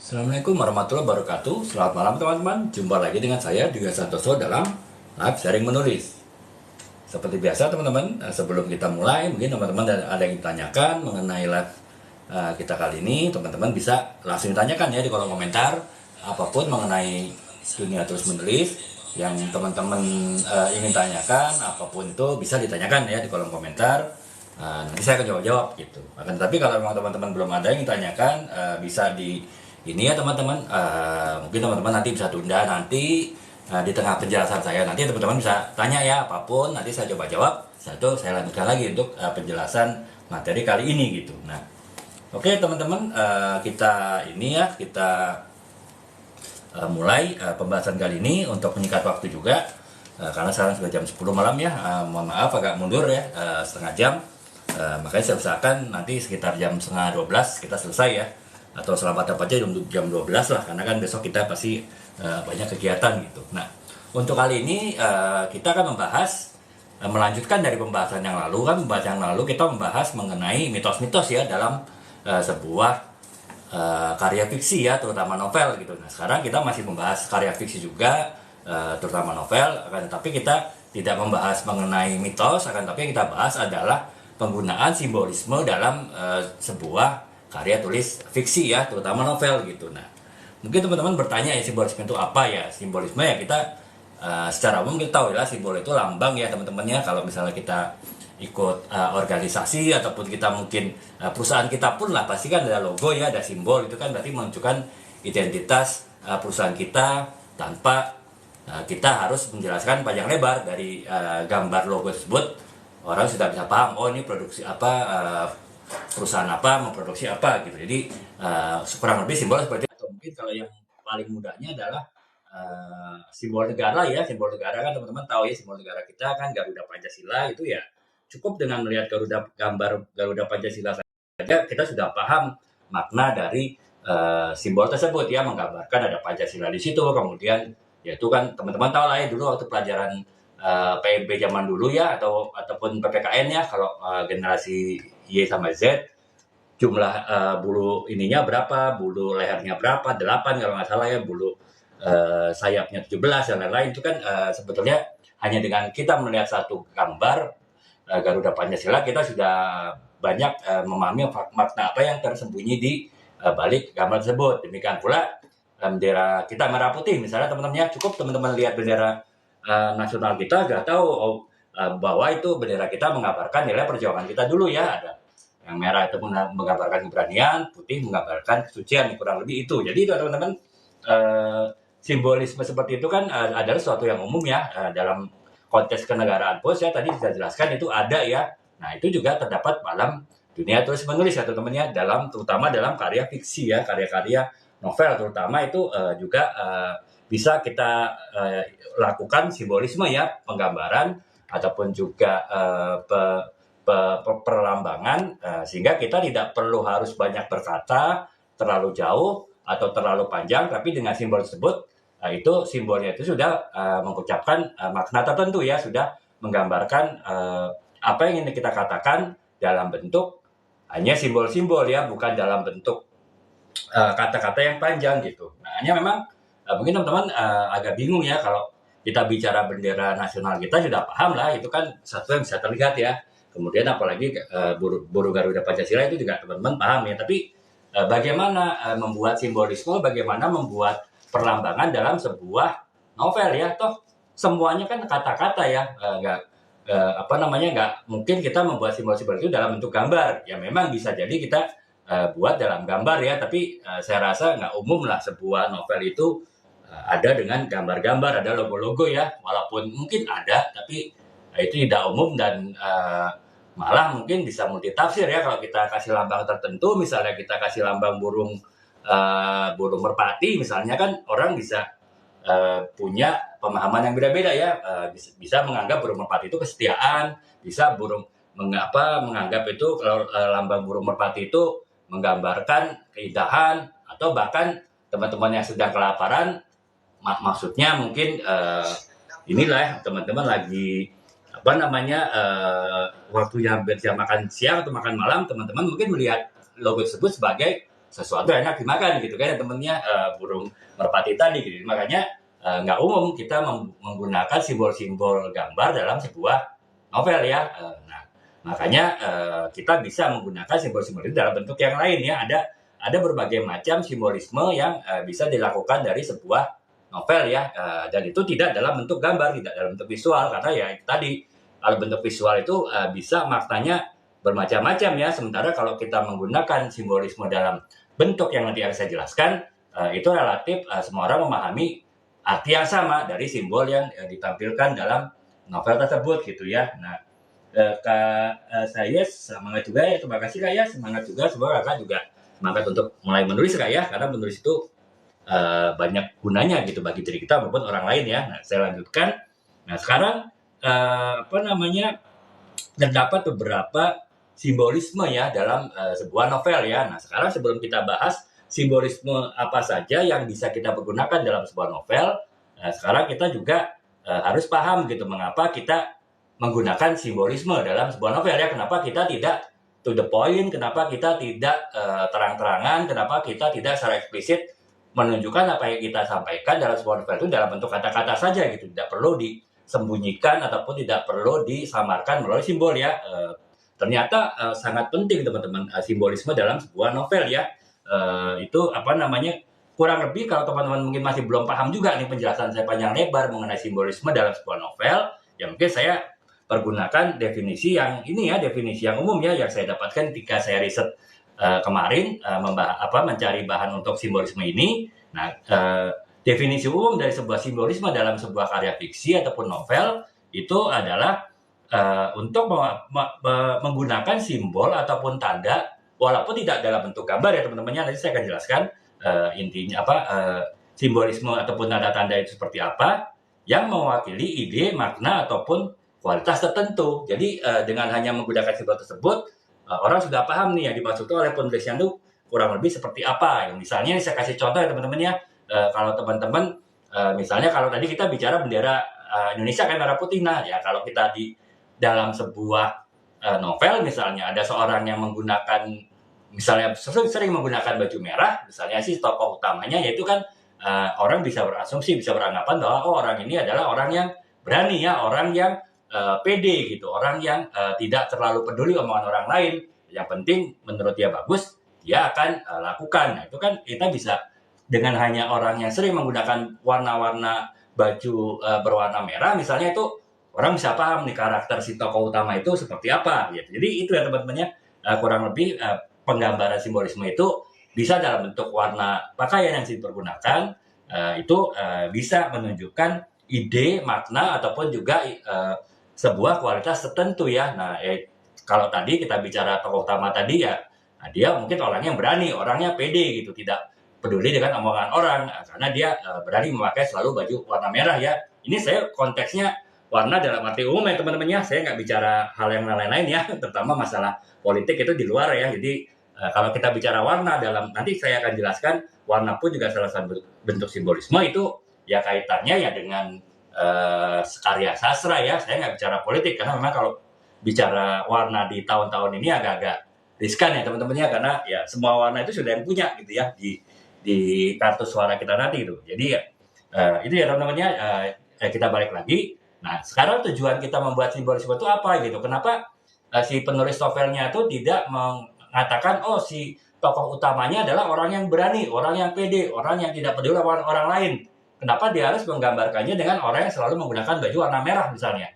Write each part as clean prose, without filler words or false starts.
Assalamualaikum warahmatullahi wabarakatuh. Selamat malam teman-teman. Jumpa lagi dengan saya Dwi Santoso dalam live sharing menulis. Seperti biasa teman-teman, sebelum kita mulai, mungkin teman-teman ada yang ditanyakan mengenai live kita kali ini. Teman-teman bisa langsung ditanyakan ya di kolom komentar apapun mengenai dunia terus menulis yang teman-teman ingin tanyakan, apapun itu bisa ditanyakan ya di kolom komentar. Nanti saya akan jawab-jawab gitu. Akan tapi kalau memang teman-teman belum ada yang ditanyakan, bisa di ini ya teman-teman, mungkin teman-teman nanti bisa tunda nanti di tengah penjelasan saya, nanti teman-teman bisa tanya ya apapun, nanti saya coba jawab satu, saya lanjutkan lagi untuk penjelasan materi kali ini gitu. Nah, oke teman-teman, kita ini ya kita mulai pembahasan kali ini untuk menyingkat waktu juga, karena sekarang sudah jam 10 malam ya, mohon maaf agak mundur ya, setengah jam. Makanya saya usahakan nanti sekitar jam setengah 12 kita selesai ya, atau selamat dapatnya jam 12 lah, karena kan besok kita pasti banyak kegiatan gitu. Nah, untuk kali ini kita akan membahas, melanjutkan dari pembahasan yang lalu. Kan pembahasan yang lalu kita membahas mengenai mitos-mitos ya dalam sebuah karya fiksi ya, terutama novel gitu. Nah, sekarang kita masih membahas karya fiksi juga, terutama novel, akan tetapi kita tidak membahas mengenai mitos, akan tapi yang kita bahas adalah penggunaan simbolisme dalam sebuah karya tulis fiksi ya, terutama novel gitu. Nah, mungkin teman-teman bertanya ya, simbolisme itu apa ya? Simbolisme ya kita secara umum kita tahu ya, simbol itu lambang ya teman-temannya. Kalau misalnya kita ikut organisasi ataupun kita mungkin perusahaan kita pun lah, pasti kan ada logo ya, ada simbol, itu kan berarti menunjukkan identitas perusahaan kita tanpa kita harus menjelaskan panjang lebar. Dari gambar logo tersebut orang sudah bisa paham, oh ini produksi apa, perusahaan apa, memproduksi apa gitu. Jadi kurang lebih simbol seperti itu. Atau mungkin kalau yang paling mudahnya adalah simbol negara ya. Simbol negara kan teman-teman tahu ya, simbol negara kita kan Garuda Pancasila. Itu ya cukup dengan melihat gambar Garuda Pancasila saja kita sudah paham makna dari simbol tersebut ya, menggambarkan ada Pancasila di situ. Kemudian ya itu kan teman-teman tahu lah ya, dulu waktu pelajaran PMP zaman dulu ya, ataupun PPKN ya, kalau generasi Y sama Z, jumlah bulu ininya berapa, bulu lehernya berapa, 8 kalau nggak salah ya, bulu sayapnya 17 dan lain-lain. Itu kan sebetulnya hanya dengan kita melihat satu gambar Garuda Pancasila, kita sudah banyak memahami makna apa yang tersembunyi di balik gambar tersebut. Demikian pula bendera kita merah putih misalnya teman-teman ya, cukup teman-teman lihat bendera nasional kita sudah tahu bahwa itu bendera kita menggambarkan nilai perjuangan kita dulu ya. Ada yang merah itu menggambarkan keberanian, putih menggambarkan kesucian, kurang lebih itu. Jadi itu teman-teman, simbolisme seperti itu kan adalah sesuatu yang umum ya, dalam konteks kenegaraan pun saya tadi sudah jelaskan itu ada ya. Nah, itu juga terdapat dalam dunia tulis menulis ya teman-teman ya, terutama dalam karya fiksi ya, karya-karya novel terutama itu juga bisa kita lakukan simbolisme ya, penggambaran ataupun juga perlambangan, sehingga kita tidak perlu harus banyak berkata terlalu jauh atau terlalu panjang, tapi dengan simbol tersebut itu simbolnya itu sudah mengucapkan makna tertentu ya, sudah menggambarkan apa yang ingin kita katakan dalam bentuk hanya simbol-simbol ya, bukan dalam bentuk kata-kata yang panjang gitu. Nah, hanya memang mungkin teman-teman agak bingung ya, kalau kita bicara bendera nasional kita sudah paham lah, itu kan satu yang bisa terlihat ya. Kemudian apalagi buru Garuda Pancasila itu juga teman-teman paham ya. Tapi bagaimana membuat simbolisme, bagaimana membuat perlambangan dalam sebuah novel ya, toh semuanya kan kata-kata ya, nggak mungkin kita membuat simbol-simbol itu dalam bentuk gambar ya. Memang bisa jadi kita buat dalam gambar ya, tapi saya rasa nggak umum lah sebuah novel itu ada dengan gambar-gambar, ada logo-logo ya, walaupun mungkin ada, tapi itu tidak umum dan malah mungkin bisa multitafsir ya. Kalau kita kasih lambang tertentu, misalnya kita kasih lambang burung merpati misalnya, kan orang bisa punya pemahaman yang beda-beda ya. Bisa menganggap burung merpati itu kesetiaan, bisa menganggap itu kalau lambang burung merpati itu menggambarkan keindahan, atau bahkan teman-teman yang sedang kelaparan, maksudnya mungkin inilah ya, teman-teman lagi waktunya jam makan siang atau makan malam, teman-teman mungkin melihat logo tersebut sebagai sesuatu enak dimakan gitu kan ya temennya, burung merpati tadi gitu. Makanya nggak umum kita menggunakan simbol-simbol gambar dalam sebuah novel ya. Nah, makanya kita bisa menggunakan simbol-simbol itu dalam bentuk yang lain ya. Ada berbagai macam simbolisme yang bisa dilakukan dari sebuah novel ya, dan itu tidak dalam bentuk gambar, tidak dalam bentuk visual, karena ya itu tadi, kalau bentuk visual itu bisa maknanya bermacam-macam ya. Sementara kalau kita menggunakan simbolisme dalam bentuk yang nanti akan saya jelaskan, itu relatif semua orang memahami arti yang sama dari simbol yang ditampilkan dalam novel tersebut gitu ya. Nah, saya semangat juga ya, terima kasih Kak ya, semangat juga, semoga Kakak juga semangat untuk mulai menulis Kak ya, karena menulis itu banyak gunanya gitu bagi diri kita maupun orang lain ya. Nah, saya lanjutkan. Nah, sekarang terdapat beberapa simbolisme ya dalam sebuah novel ya. Nah, sekarang sebelum kita bahas simbolisme apa saja yang bisa kita pergunakan dalam sebuah novel, sekarang kita juga harus paham gitu mengapa kita menggunakan simbolisme dalam sebuah novel ya. Kenapa kita tidak to the point, kenapa kita tidak terang-terangan, kenapa kita tidak secara eksplisit menunjukkan apa yang kita sampaikan dalam sebuah novel itu dalam bentuk kata-kata saja gitu, tidak perlu disembunyikan ataupun tidak perlu disamarkan melalui simbol ya. Ternyata sangat penting teman-teman simbolisme dalam sebuah novel ya. Itu kurang lebih kalau teman-teman mungkin masih belum paham juga nih penjelasan saya panjang lebar mengenai simbolisme dalam sebuah novel, ya mungkin saya pergunakan definisi yang ini ya, definisi yang umum ya yang saya dapatkan ketika saya riset kemarin mencari bahan untuk simbolisme ini. Nah, definisi umum dari sebuah simbolisme dalam sebuah karya fiksi ataupun novel itu adalah untuk menggunakan simbol ataupun tanda walaupun tidak dalam bentuk gambar ya teman-temannya. Nanti saya akan jelaskan intinya simbolisme ataupun tanda-tanda itu seperti apa yang mewakili ide, makna ataupun kualitas tertentu. Jadi dengan hanya menggunakan simbol tersebut orang sudah paham nih yang dimaksudkan oleh penulisnya itu kurang lebih seperti apa. Misalnya saya kasih contoh ya teman-teman ya. Kalau teman-teman misalnya kalau tadi kita bicara bendera Indonesia kan merah putih. Nah ya kalau kita di dalam sebuah novel misalnya ada seorang yang menggunakan misalnya sering menggunakan baju merah, misalnya sih tokoh utamanya, yaitu kan orang bisa berasumsi, bisa beranggapan bahwa orang ini adalah orang yang berani ya, orang yang pede gitu, orang yang tidak terlalu peduli omongan orang lain, yang penting menurut dia bagus, dia akan lakukan. Nah, itu kan kita bisa dengan hanya orang yang sering menggunakan warna-warna baju berwarna merah, misalnya itu orang bisa paham nih karakter si tokoh utama itu seperti apa. Gitu. Jadi itu ya teman-temannya kurang lebih penggambaran simbolisme itu bisa dalam bentuk warna pakaian yang dipergunakan, itu bisa menunjukkan ide, makna ataupun juga sebuah kualitas tertentu ya. Nah, kalau tadi kita bicara tokoh utama tadi ya, nah dia mungkin orangnya berani, orangnya pede gitu, tidak peduli dengan omongan orang, karena dia berani memakai selalu baju warna merah ya. Ini saya konteksnya warna dalam arti umum ya teman-teman ya, saya nggak bicara hal yang lain-lain ya, terutama masalah politik itu di luar ya. Jadi kalau kita bicara warna dalam, nanti saya akan jelaskan, warna pun juga salah satu bentuk simbolisme itu ya kaitannya ya dengan karya sastra ya. Saya nggak bicara politik karena memang kalau bicara warna di tahun-tahun ini agak-agak riskan ya teman-teman ya, karena ya semua warna itu sudah yang punya gitu ya di kartu suara kita nanti itu. Jadi itu ya teman-teman ya, kita balik lagi. Nah sekarang tujuan kita membuat simbolisme itu apa gitu? Kenapa si penulis novelnya itu tidak mengatakan oh si tokoh utamanya adalah orang yang berani, orang yang pede, orang yang tidak peduli orang lain. Kenapa dia harus menggambarkannya dengan orang yang selalu menggunakan baju warna merah misalnya?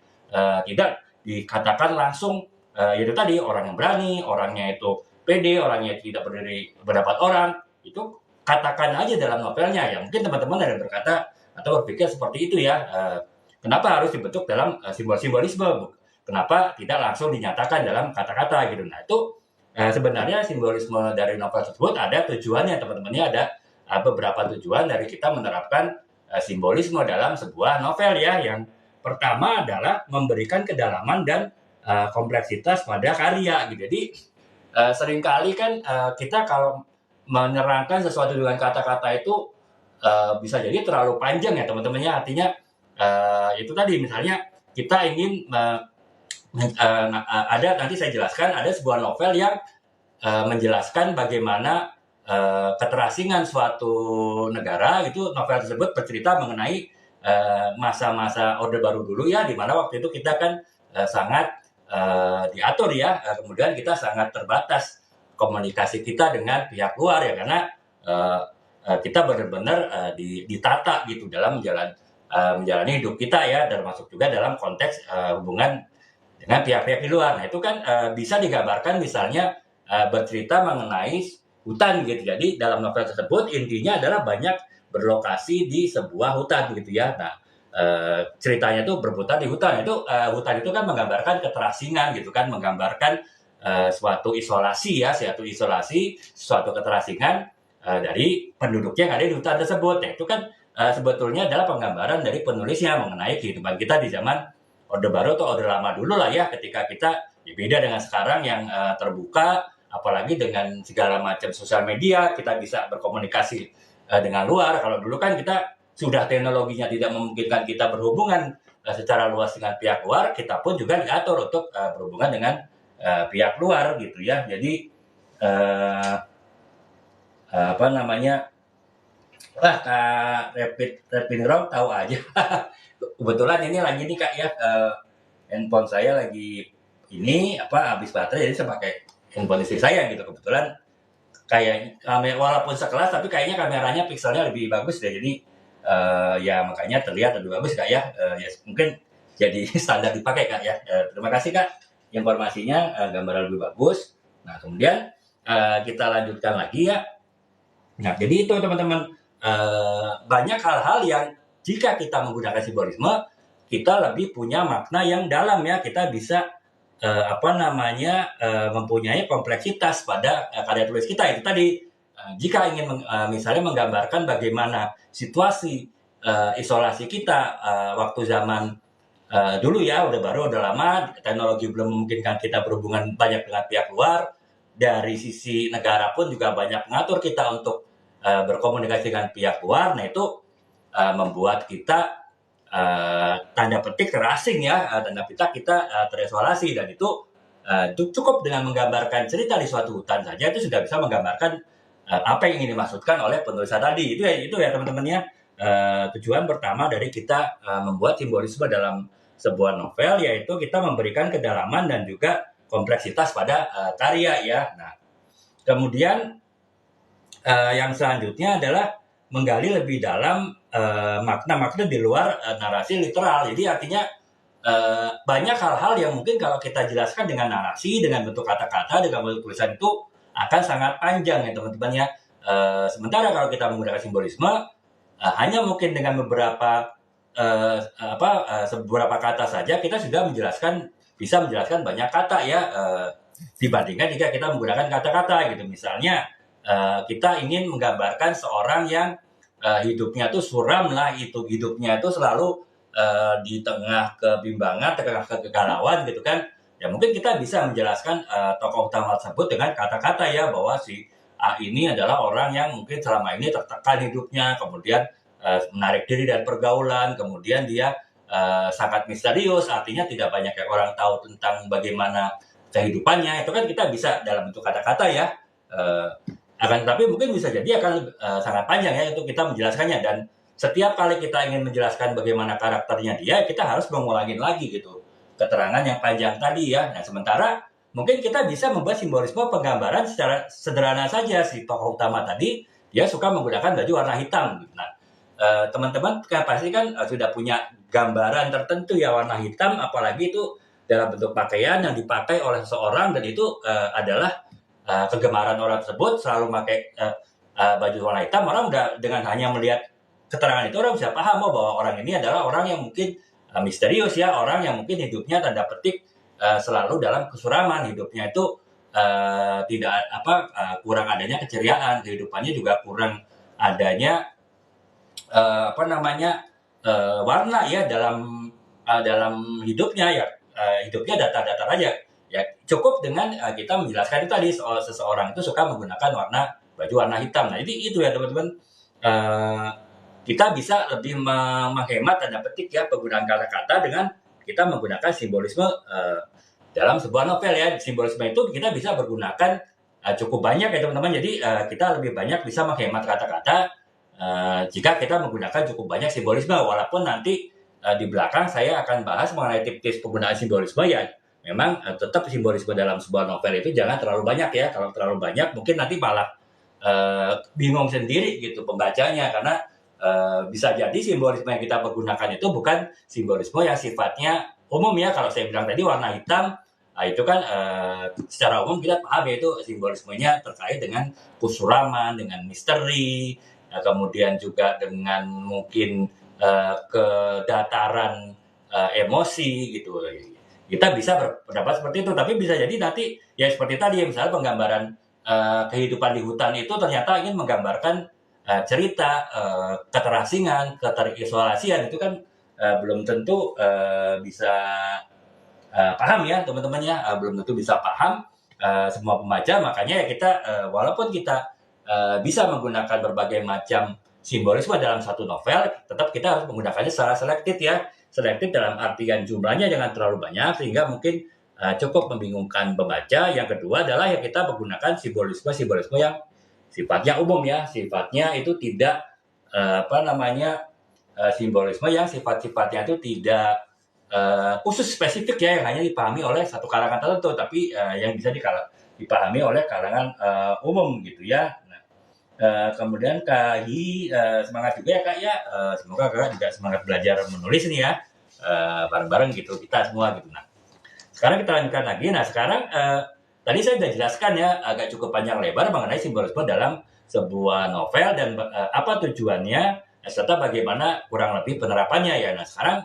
Tidak dikatakan langsung itu tadi orang yang berani, orangnya itu pede, orangnya tidak peduli pendapat orang. Itu katakan aja dalam novelnya ya. Mungkin teman-teman ada berkata atau berpikir seperti itu ya. Kenapa harus dibentuk dalam simbolisme? Kenapa tidak langsung dinyatakan dalam kata-kata gitu? Nah itu sebenarnya simbolisme dari novel tersebut ada tujuannya teman-temannya, ada beberapa tujuan dari kita menerapkan simbolisme dalam sebuah novel ya. Yang pertama adalah memberikan kedalaman dan kompleksitas pada karya gitu. Jadi seringkali kan kita kalau menerangkan sesuatu dengan kata-kata itu bisa jadi terlalu panjang ya teman-temannya. Artinya itu tadi misalnya kita ingin ada, nanti saya jelaskan, ada sebuah novel yang menjelaskan bagaimana keterasingan suatu negara itu. Novel tersebut bercerita mengenai masa-masa Orde Baru dulu ya, di mana waktu itu kita kan sangat diatur ya, kemudian kita sangat terbatas komunikasi kita dengan pihak luar ya, karena kita benar-benar ditata gitu dalam menjalani hidup kita ya, termasuk juga dalam konteks hubungan dengan pihak-pihak di luar. Nah itu kan bisa digambarkan misalnya bercerita mengenai hutan gitu. Jadi dalam novel tersebut intinya adalah banyak berlokasi di sebuah hutan gitu ya. Nah ceritanya itu berputar di hutan. Hutan itu kan menggambarkan keterasingan gitu kan, menggambarkan suatu isolasi ya, suatu keterasingan dari penduduknya yang ada di hutan tersebut. Nah itu kan sebetulnya adalah penggambaran dari penulisnya mengenai kehidupan kita di zaman Orde Baru atau Orde Lama dulu lah ya, ketika kita beda dengan sekarang yang terbuka, apalagi dengan segala macam sosial media, kita bisa berkomunikasi dengan luar. Kalau dulu kan kita sudah teknologinya tidak memungkinkan kita berhubungan secara luas dengan pihak luar, kita pun juga diatur untuk berhubungan dengan pihak luar gitu ya. Jadi apa namanya, Kak Rapid Rock tahu aja. Kebetulan ini lagi nih Kak ya, handphone saya lagi ini habis baterai, jadi saya pakai handphone istri saya gitu. Kebetulan kayak kamera walaupun sekelas tapi kayaknya kameranya pikselnya lebih bagus deh, jadi ya makanya terlihat lebih bagus Kak ya. Ya mungkin jadi standar dipakai Kak ya. Terima kasih Kak informasinya, gambar lebih bagus. Nah kemudian kita lanjutkan lagi ya. Nah jadi itu teman-teman, banyak hal-hal yang jika kita menggunakan simbolisme, kita lebih punya makna yang dalam ya. Kita bisa mempunyai kompleksitas pada karya tulis kita. Itu tadi, jika ingin misalnya menggambarkan bagaimana situasi isolasi kita waktu zaman dulu ya, udah baru, udah lama, teknologi belum memungkinkan kita berhubungan banyak dengan pihak luar. Dari sisi negara pun juga banyak mengatur kita untuk berkomunikasi dengan pihak luar. Nah itu membuat kita tanda petik terasing ya, tanda petik kita terisolasi. Dan itu cukup dengan menggambarkan cerita di suatu hutan saja, itu sudah bisa menggambarkan apa yang ingin dimaksudkan oleh penulis tadi. Itu ya teman-temannya, tujuan pertama dari kita membuat simbolisme dalam sebuah novel, yaitu kita memberikan kedalaman dan juga kompleksitas pada karya ya. Nah kemudian yang selanjutnya adalah menggali lebih dalam makna-makna di luar narasi literal. Jadi artinya banyak hal-hal yang mungkin kalau kita jelaskan dengan narasi, dengan bentuk kata-kata, dengan bentuk tulisan itu akan sangat panjang ya teman-teman ya. Sementara kalau kita menggunakan simbolisme, hanya mungkin dengan beberapa kata saja kita sudah bisa menjelaskan banyak kata ya, dibandingkan jika kita menggunakan kata-kata gitu. Misalnya kita ingin menggambarkan seorang yang hidupnya tuh suram lah, itu hidupnya itu selalu di tengah kebimbangan, tengah kegalauan gitu kan. Ya mungkin kita bisa menjelaskan tokoh utama tersebut dengan kata-kata ya, bahwa si A ini adalah orang yang mungkin selama ini tertekan hidupnya, kemudian menarik diri dari pergaulan, kemudian dia sangat misterius, artinya tidak banyak yang orang tahu tentang bagaimana kehidupannya. Itu kan kita bisa dalam bentuk kata-kata ya. Akan tapi mungkin bisa jadi akan sangat panjang ya untuk kita menjelaskannya, dan setiap kali kita ingin menjelaskan bagaimana karakternya dia, kita harus mengulangin lagi gitu keterangan yang panjang tadi ya. Nah sementara mungkin kita bisa membuat simbolisme penggambaran secara sederhana saja. Si tokoh utama tadi dia suka menggunakan baju warna hitam. Nah teman-teman kan pasti kan sudah punya gambaran tertentu ya warna hitam, apalagi itu dalam bentuk pakaian yang dipakai oleh seseorang, dan itu adalah kegemaran orang tersebut selalu pakai baju warna hitam. Orang udah dengan hanya melihat keterangan itu, orang bisa paham bahwa orang ini adalah orang yang mungkin misterius ya, orang yang mungkin hidupnya tanda petik selalu dalam kesuraman, hidupnya itu tidak kurang adanya keceriaan, kehidupannya juga kurang adanya warna ya dalam hidupnya ya. Hidupnya datar-datar aja. Ya cukup dengan kita menjelaskan itu tadi, seseorang itu suka menggunakan baju warna hitam. Nah itu ya teman-teman, kita bisa lebih menghemat tanda petik ya penggunaan kata-kata dengan kita menggunakan simbolisme dalam sebuah novel ya. Simbolisme itu kita bisa bergunakan cukup banyak ya teman-teman. Jadi kita lebih banyak bisa menghemat kata-kata jika kita menggunakan cukup banyak simbolisme. Walaupun nanti di belakang saya akan bahas mengenai tips-tips penggunaan simbolisme ya. Memang tetap simbolisme dalam sebuah novel itu jangan terlalu banyak ya. Kalau terlalu banyak mungkin nanti malah bingung sendiri gitu pembacanya, karena bisa jadi simbolisme yang kita pergunakan itu bukan simbolisme yang sifatnya umum ya. Kalau saya bilang tadi warna hitam, itu kan secara umum kita paham ya, itu simbolismenya terkait dengan kusuraman, dengan misteri, kemudian juga dengan mungkin kedataran emosi gitu. Kita bisa berpendapat seperti itu, tapi bisa jadi nanti ya seperti tadi, misalnya penggambaran kehidupan di hutan itu ternyata ingin menggambarkan cerita keterasingan, keterisolasian, itu kan belum tentu bisa paham ya teman-teman ya, belum tentu bisa paham semua pembaca. Makanya ya kita walaupun kita bisa menggunakan berbagai macam simbolisme dalam satu novel, tetap kita harus menggunakannya secara selektif ya. Selektif dalam artian jumlahnya jangan terlalu banyak sehingga mungkin cukup membingungkan pembaca. Yang kedua adalah ya kita menggunakan simbolisme yang sifatnya umum ya, sifatnya itu tidak simbolisme yang sifat-sifatnya itu tidak khusus spesifik ya, yang hanya dipahami oleh satu kalangan tertentu, tapi yang bisa dipahami oleh kalangan umum gitu ya. Nah, kemudian Kak Hi, semangat juga ya Kak ya, semoga Kakak juga semangat belajar menulis nih ya, bareng-bareng gitu kita semua gitu. Nah, sekarang kita lanjutkan lagi. Nah, sekarang tadi saya sudah jelaskan ya agak cukup panjang lebar mengenai simbolisme dalam sebuah novel dan apa tujuannya serta bagaimana kurang lebih penerapannya ya. Nah, sekarang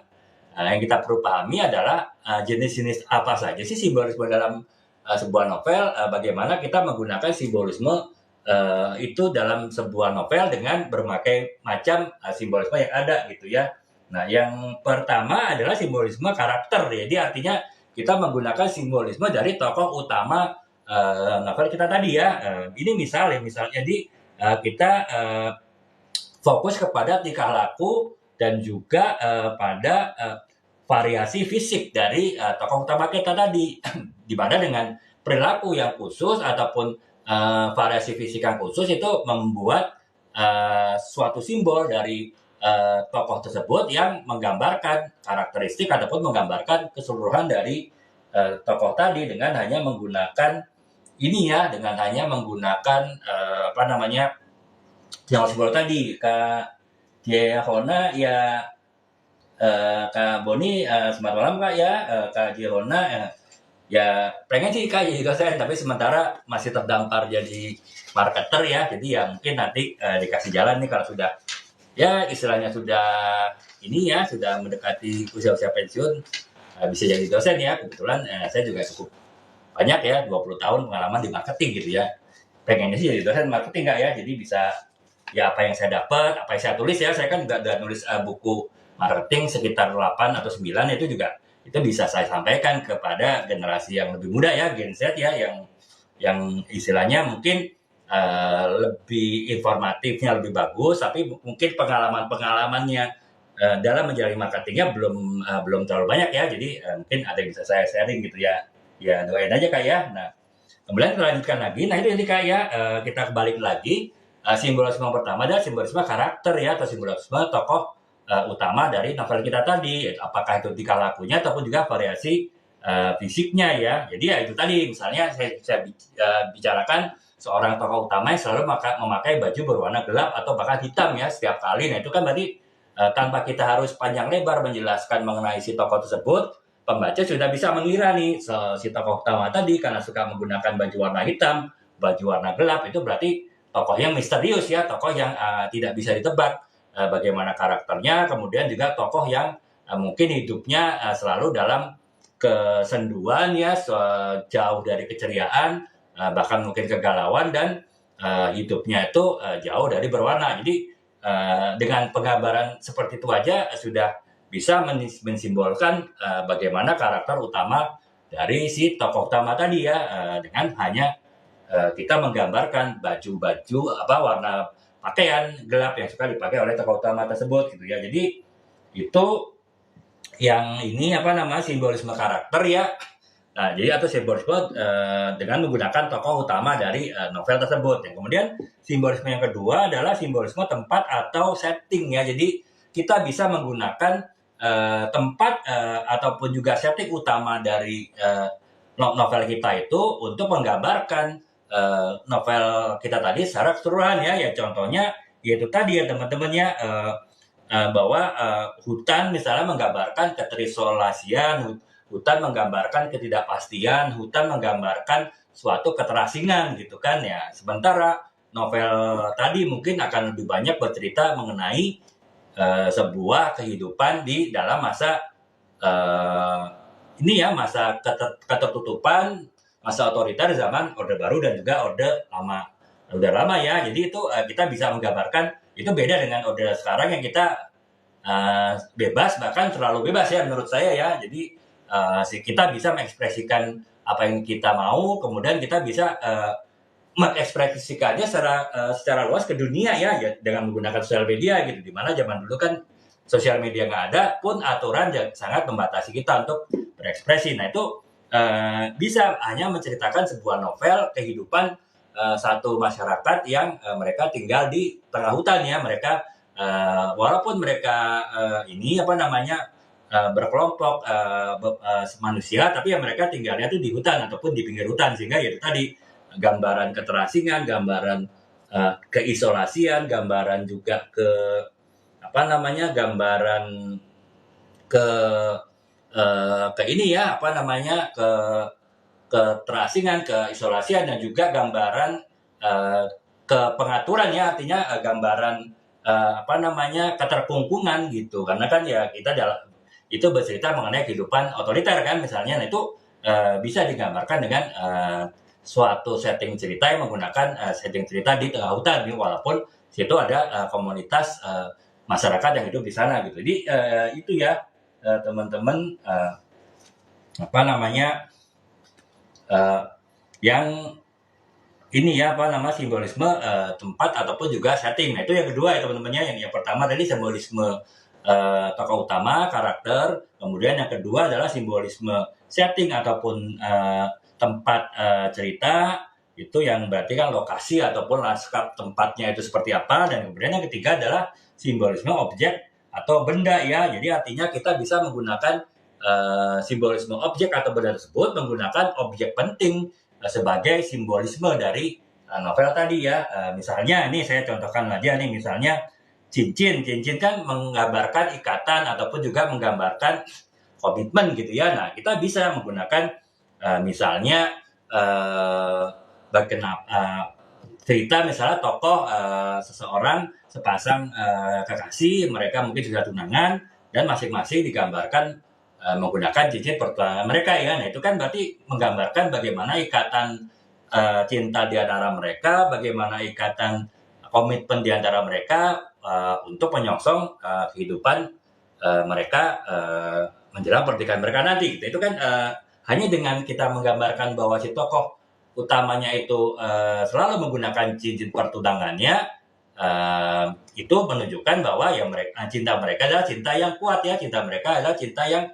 yang kita perlu pahami adalah jenis-jenis apa saja sih simbolisme dalam sebuah novel, bagaimana kita menggunakan simbolisme itu dalam sebuah novel dengan berbagai macam simbolisme yang ada gitu ya. Nah, yang pertama adalah simbolisme karakter. Jadi artinya kita menggunakan simbolisme dari tokoh utama novel kita tadi ya. Ini misalnya jadi kita fokus kepada tingkah laku dan juga pada variasi fisik dari tokoh utama kita tadi, di mana dengan perilaku yang khusus ataupun variasi fisik yang khusus itu membuat suatu simbol dari tokoh tersebut yang menggambarkan karakteristik ataupun menggambarkan keseluruhan dari tokoh tadi dengan hanya menggunakan ini ya, dengan hanya menggunakan yang simbol tadi. Kak Jehona ya, Kak Boni, selamat malam Kak ya. Kak Jehona ya pengen sih Kak jadi dosen, tapi sementara masih terdampar jadi marketer ya. Jadi ya mungkin nanti dikasih jalan nih kalau sudah ya istilahnya sudah ini ya, sudah mendekati usia-usia pensiun, bisa jadi dosen ya. Kebetulan saya juga cukup banyak ya, 20 tahun pengalaman di marketing gitu ya. Pengennya sih jadi dosen marketing Kak ya, jadi bisa ya apa yang saya dapat, apa yang saya tulis ya. Saya kan juga udah nulis buku marketing sekitar 8 atau 9, itu juga itu bisa saya sampaikan kepada generasi yang lebih muda ya, Gen Z ya, yang istilahnya mungkin lebih informatifnya lebih bagus, tapi mungkin pengalamannya dalam menjalani marketingnya belum terlalu banyak ya. Jadi mungkin ada yang bisa saya sharing gitu ya. Ya doain aja Kak ya. Nah, kemudian kita lanjutkan lagi. Nah, itu Kak ya, kita kembali lagi. Simbolisme yang pertama adalah simbolisme karakter ya, atau simbolisme tokoh utama dari novel kita tadi, apakah itu tingkah lakunya ataupun juga variasi fisiknya ya. Jadi ya itu tadi, misalnya saya bicarakan seorang tokoh utama yang selalu memakai baju berwarna gelap atau bahkan hitam ya setiap kali. Nah, itu kan berarti tanpa kita harus panjang lebar menjelaskan mengenai si tokoh tersebut, pembaca sudah bisa mengira nih si tokoh utama tadi karena suka menggunakan baju warna hitam, baju warna gelap, itu berarti tokoh yang misterius ya, tokoh yang tidak bisa ditebak bagaimana karakternya. Kemudian juga tokoh yang mungkin hidupnya selalu dalam kesenduan ya, jauh dari keceriaan, bahkan mungkin kegalauan, dan hidupnya itu jauh dari berwarna. Jadi dengan penggambaran seperti itu aja sudah bisa mensimbolkan bagaimana karakter utama dari si tokoh utama tadi ya, dengan hanya kita menggambarkan baju-baju warna pakaian gelap yang suka dipakai oleh tokoh utama tersebut gitu ya. Jadi itu yang ini simbolisme karakter ya. Nah, jadi atau simbolisme dengan menggunakan tokoh utama dari novel tersebut. Yang kemudian simbolisme yang kedua adalah simbolisme tempat atau setting ya. Jadi kita bisa menggunakan tempat ataupun juga setting utama dari novel kita itu untuk menggambarkan novel kita tadi secara keseluruhan ya. Ya contohnya yaitu tadi ya teman-teman ya, bahwa hutan misalnya menggambarkan keterisolasian, hutan menggambarkan ketidakpastian, hutan menggambarkan suatu keterasingan gitu kan ya. Sementara novel tadi mungkin akan lebih banyak bercerita mengenai sebuah kehidupan di dalam masa ini ya, masa ketertutupan, masa otoriter zaman Orde Baru dan juga Orde Lama. Orde Lama ya. Jadi itu kita bisa menggambarkan, itu beda dengan Orde sekarang yang kita bebas, bahkan terlalu bebas ya menurut saya ya. Jadi kita bisa mengekspresikan apa yang kita mau, kemudian kita bisa mengekspresikannya secara luas ke dunia ya dengan menggunakan sosial media gitu. Dimana zaman dulu kan sosial media nggak ada pun aturan sangat membatasi kita untuk berekspresi. Nah itu bisa hanya menceritakan sebuah novel kehidupan satu masyarakat yang mereka tinggal di tengah hutan ya. Mereka walaupun mereka ini apa namanya berkelompok manusia, tapi ya mereka tinggalnya itu di hutan ataupun di pinggir hutan, sehingga ya itu tadi gambaran keterasingan, gambaran keisolasian, gambaran juga ke apa namanya, gambaran ke ke ini ya apa namanya, ke keterasingan, keisolasian, dan juga gambaran ke pengaturan ya, artinya gambaran apa namanya, keterkungkungan gitu. Karena kan ya kita itu bercerita mengenai kehidupan otoriter kan misalnya. Nah itu bisa digambarkan dengan suatu setting cerita yang menggunakan setting cerita di tengah hutan, walaupun situ ada komunitas masyarakat yang hidup di sana gitu. Jadi itu ya teman-teman, apa namanya, yang ini ya apa nama, simbolisme tempat ataupun juga setting. Nah itu yang kedua ya teman-temannya. Yang pertama tadi simbolisme tokoh utama, karakter. Kemudian yang kedua adalah simbolisme setting ataupun tempat cerita, itu yang berarti kan lokasi ataupun lanskap tempatnya itu seperti apa. Dan kemudian yang ketiga adalah simbolisme objek atau benda ya. Jadi artinya kita bisa menggunakan simbolisme objek atau benda tersebut, menggunakan objek penting sebagai simbolisme dari novel tadi ya. Misalnya ini saya contohkan aja nih, misalnya cincin kan menggambarkan ikatan ataupun juga menggambarkan komitmen gitu ya. Nah kita bisa menggunakan misalnya cerita misalnya tokoh seseorang sepasang kekasih, mereka mungkin sudah tunangan dan masing-masing digambarkan menggunakan cincin pertunangan mereka ya. Nah itu kan berarti menggambarkan bagaimana ikatan cinta di antara mereka, bagaimana ikatan komitmen di antara mereka untuk menyongsong kehidupan mereka menjelang pernikahan mereka nanti. Itu kan hanya dengan kita menggambarkan bahwa si tokoh utamanya itu selalu menggunakan cincin pertunangannya, itu menunjukkan bahwa ya cinta mereka adalah cinta yang kuat ya, cinta mereka adalah cinta yang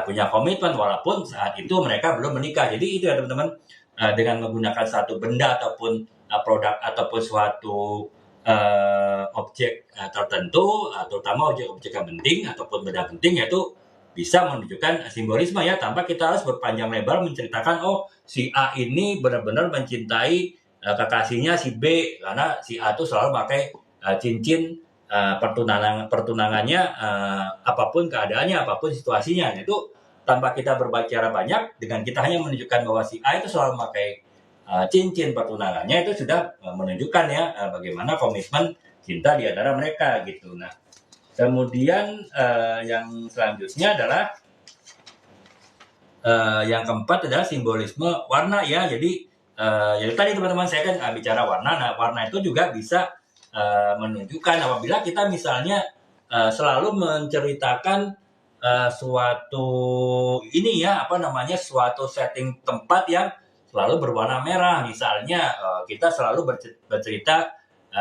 punya komitmen walaupun saat itu mereka belum menikah. Jadi itu ya teman-teman, dengan menggunakan satu benda ataupun produk ataupun suatu objek tertentu, terutama objek-objek yang penting ataupun benda penting, yaitu bisa menunjukkan simbolisme ya, tanpa kita harus berpanjang lebar menceritakan oh si A ini benar-benar mencintai kekasihnya si B karena si A itu selalu pakai cincin pertunangannya apapun keadaannya, apapun situasinya. Itu tanpa kita berbicara banyak, dengan kita hanya menunjukkan bahwa si A itu selalu memakai cincin pertunangannya, itu sudah menunjukkan ya bagaimana komitmen cinta di antara mereka gitu. Nah kemudian yang selanjutnya adalah yang keempat adalah simbolisme warna ya. Jadi jadi tadi teman-teman saya kan bicara warna. Nah warna itu juga bisa menunjukkan apabila kita misalnya selalu menceritakan suatu ini ya apa namanya, suatu setting tempat yang selalu berwarna merah. Misalnya kita selalu bercerita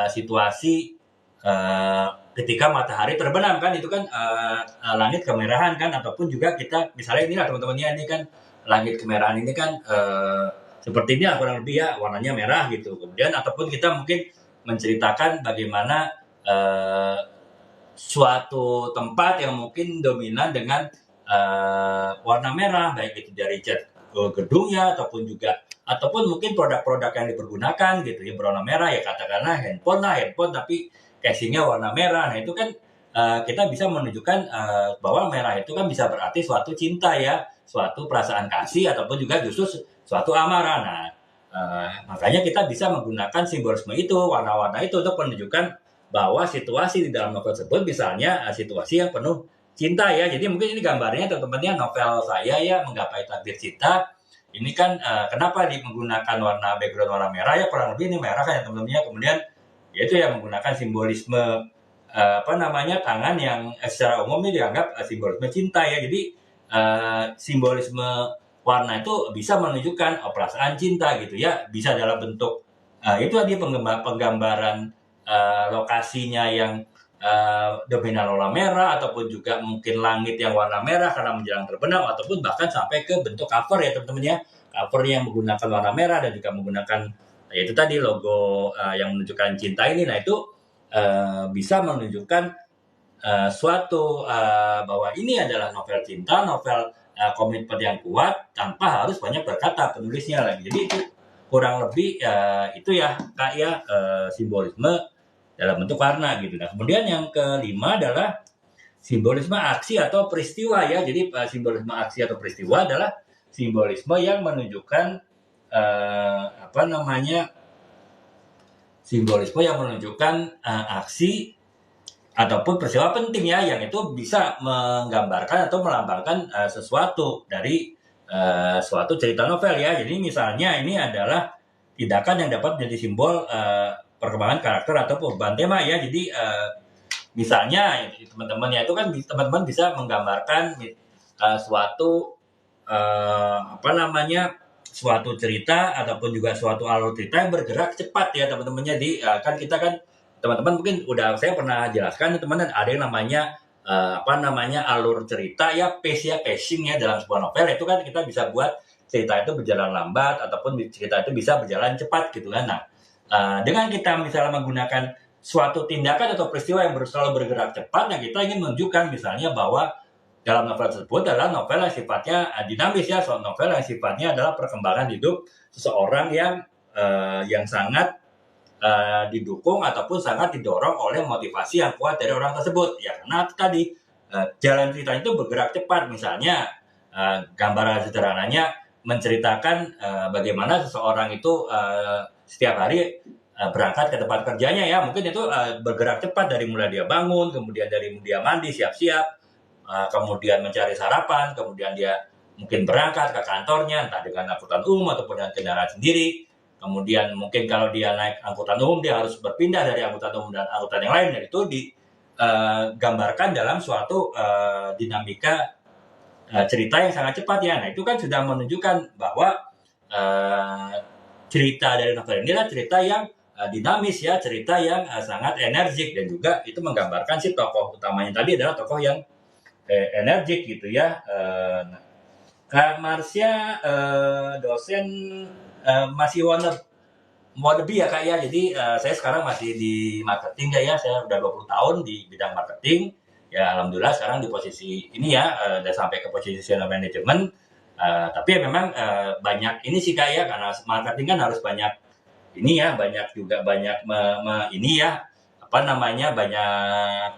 situasi ketika matahari terbenam kan, itu kan langit kemerahan kan, ataupun juga kita misalnya inilah teman-temannya ini kan langit kemerahan ini kan seperti ini kurang lebih ya, warnanya merah gitu. Kemudian ataupun kita mungkin menceritakan bagaimana suatu tempat yang mungkin dominan dengan warna merah, baik itu dari cat gedungnya ataupun mungkin produk-produk yang dipergunakan gitu ya berwarna merah, ya katakanlah handphone tapi casingnya warna merah. Nah itu kan kita bisa menunjukkan bahwa merah itu kan bisa berarti suatu cinta ya, suatu perasaan kasih ataupun juga justru suatu amarah. Nah makanya kita bisa menggunakan simbolisme itu, warna-warna itu untuk menunjukkan bahwa situasi di dalam novel tersebut misalnya situasi yang penuh cinta ya. Jadi mungkin ini gambarnya teman-temannya novel saya ya, Menggapai Takdir Cinta. Ini kan kenapa menggunakan warna background warna merah ya, kurang lebih ini merah kan ya teman-temannya. Kemudian yaitu ya menggunakan simbolisme tangan yang secara umum ini dianggap simbolisme cinta ya. Jadi simbolisme warna itu bisa menunjukkan perasaan cinta gitu ya. Bisa dalam bentuk itu tadi penggambaran lokasinya yang dominan warna merah, ataupun juga mungkin langit yang warna merah karena menjelang terbenam, ataupun bahkan sampai ke bentuk cover ya teman-teman ya, cover yang menggunakan warna merah dan juga menggunakan yaitu tadi logo yang menunjukkan cinta ini. Nah itu bisa menunjukkan suatu bahwa ini adalah novel cinta, novel komitmen yang kuat tanpa harus banyak berkata penulisnya lagi. Jadi itu kurang lebih itu ya Kak ya, simbolisme dalam bentuk warna gitu. Nah, kemudian yang kelima adalah simbolisme aksi atau peristiwa ya. Jadi simbolisme aksi atau peristiwa adalah simbolisme yang menunjukkan simbolisme yang menunjukkan aksi ataupun peristiwa penting ya, yang itu bisa menggambarkan atau melambangkan sesuatu dari suatu cerita novel ya. Jadi misalnya ini adalah tindakan yang dapat menjadi simbol perkembangan karakter atau perubahan tema ya. Jadi misalnya teman-teman ya itu kan teman-teman bisa menggambarkan suatu suatu cerita ataupun juga suatu alur cerita yang bergerak cepat ya teman-temannya. Di kan kita kan teman-teman mungkin udah saya pernah jelaskan teman-teman, ada yang namanya alur cerita ya, pacing ya dalam sebuah novel. Itu kan kita bisa buat cerita itu berjalan lambat ataupun cerita itu bisa berjalan cepat gitu kan. Nah dengan kita misalnya menggunakan suatu tindakan atau peristiwa yang selalu bergerak cepat, nah kita ingin menunjukkan misalnya bahwa dalam novel tersebut adalah novel yang sifatnya dinamis ya, suatu novel yang sifatnya adalah perkembangan hidup seseorang yang sangat didukung ataupun sangat didorong oleh motivasi yang kuat dari orang tersebut ya, karena tadi jalan cerita itu bergerak cepat. Misalnya gambaran sederhananya menceritakan bagaimana seseorang itu setiap hari berangkat ke tempat kerjanya ya, mungkin itu bergerak cepat dari mulai dia bangun, kemudian dari dia mandi siap-siap, kemudian mencari sarapan, kemudian dia mungkin berangkat ke kantornya entah dengan angkutan umum ataupun dengan kendaraan sendiri. Kemudian mungkin kalau dia naik angkutan umum dia harus berpindah dari angkutan umum dan angkutan yang lain, dan itu digambarkan dalam suatu dinamika cerita yang sangat cepat ya. Nah itu kan sudah menunjukkan bahwa cerita dari novel ini adalah cerita yang dinamis ya, cerita yang sangat energik, dan juga itu menggambarkan si tokoh utamanya tadi adalah tokoh yang energik gitu ya. Kak Marsya dosen masih wannabe ya Kak ya. Jadi saya sekarang masih di marketing ya, saya udah 20 tahun di bidang marketing. Ya alhamdulillah sekarang di posisi ini ya, udah sampai ke posisi senior management. Tapi ya memang banyak ini sih Kak ya, karena marketing kan harus banyak ini ya, banyak banyak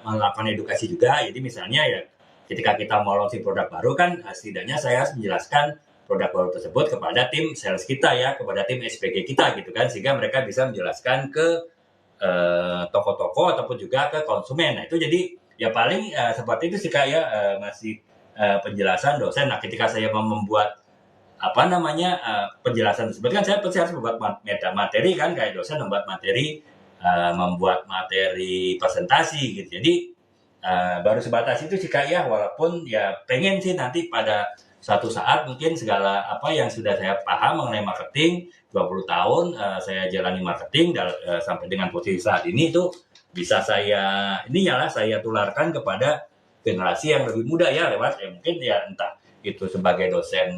melakukan edukasi juga. Jadi misalnya ya ketika kita mau launching produk baru kan setidaknya saya harus menjelaskan produk baru tersebut kepada tim sales kita ya, kepada tim SPG kita gitu kan, sehingga mereka bisa menjelaskan ke toko-toko ataupun juga ke konsumen. Nah itu jadi ya paling seperti itu sih Kak ya, masih penjelasan dosen. Nah ketika saya mau membuat penjelasan tersebut kan saya pasti harus membuat materi kan, kayak dosen membuat materi presentasi gitu. Jadi baru sebatas itu sih Kak ya, walaupun ya pengen sih nanti pada suatu saat mungkin segala apa yang sudah saya paham mengenai marketing 20 tahun saya jalani marketing sampai dengan posisi saat ini itu bisa saya tularkan kepada generasi yang lebih muda ya, lewat mungkin ya entah itu sebagai dosen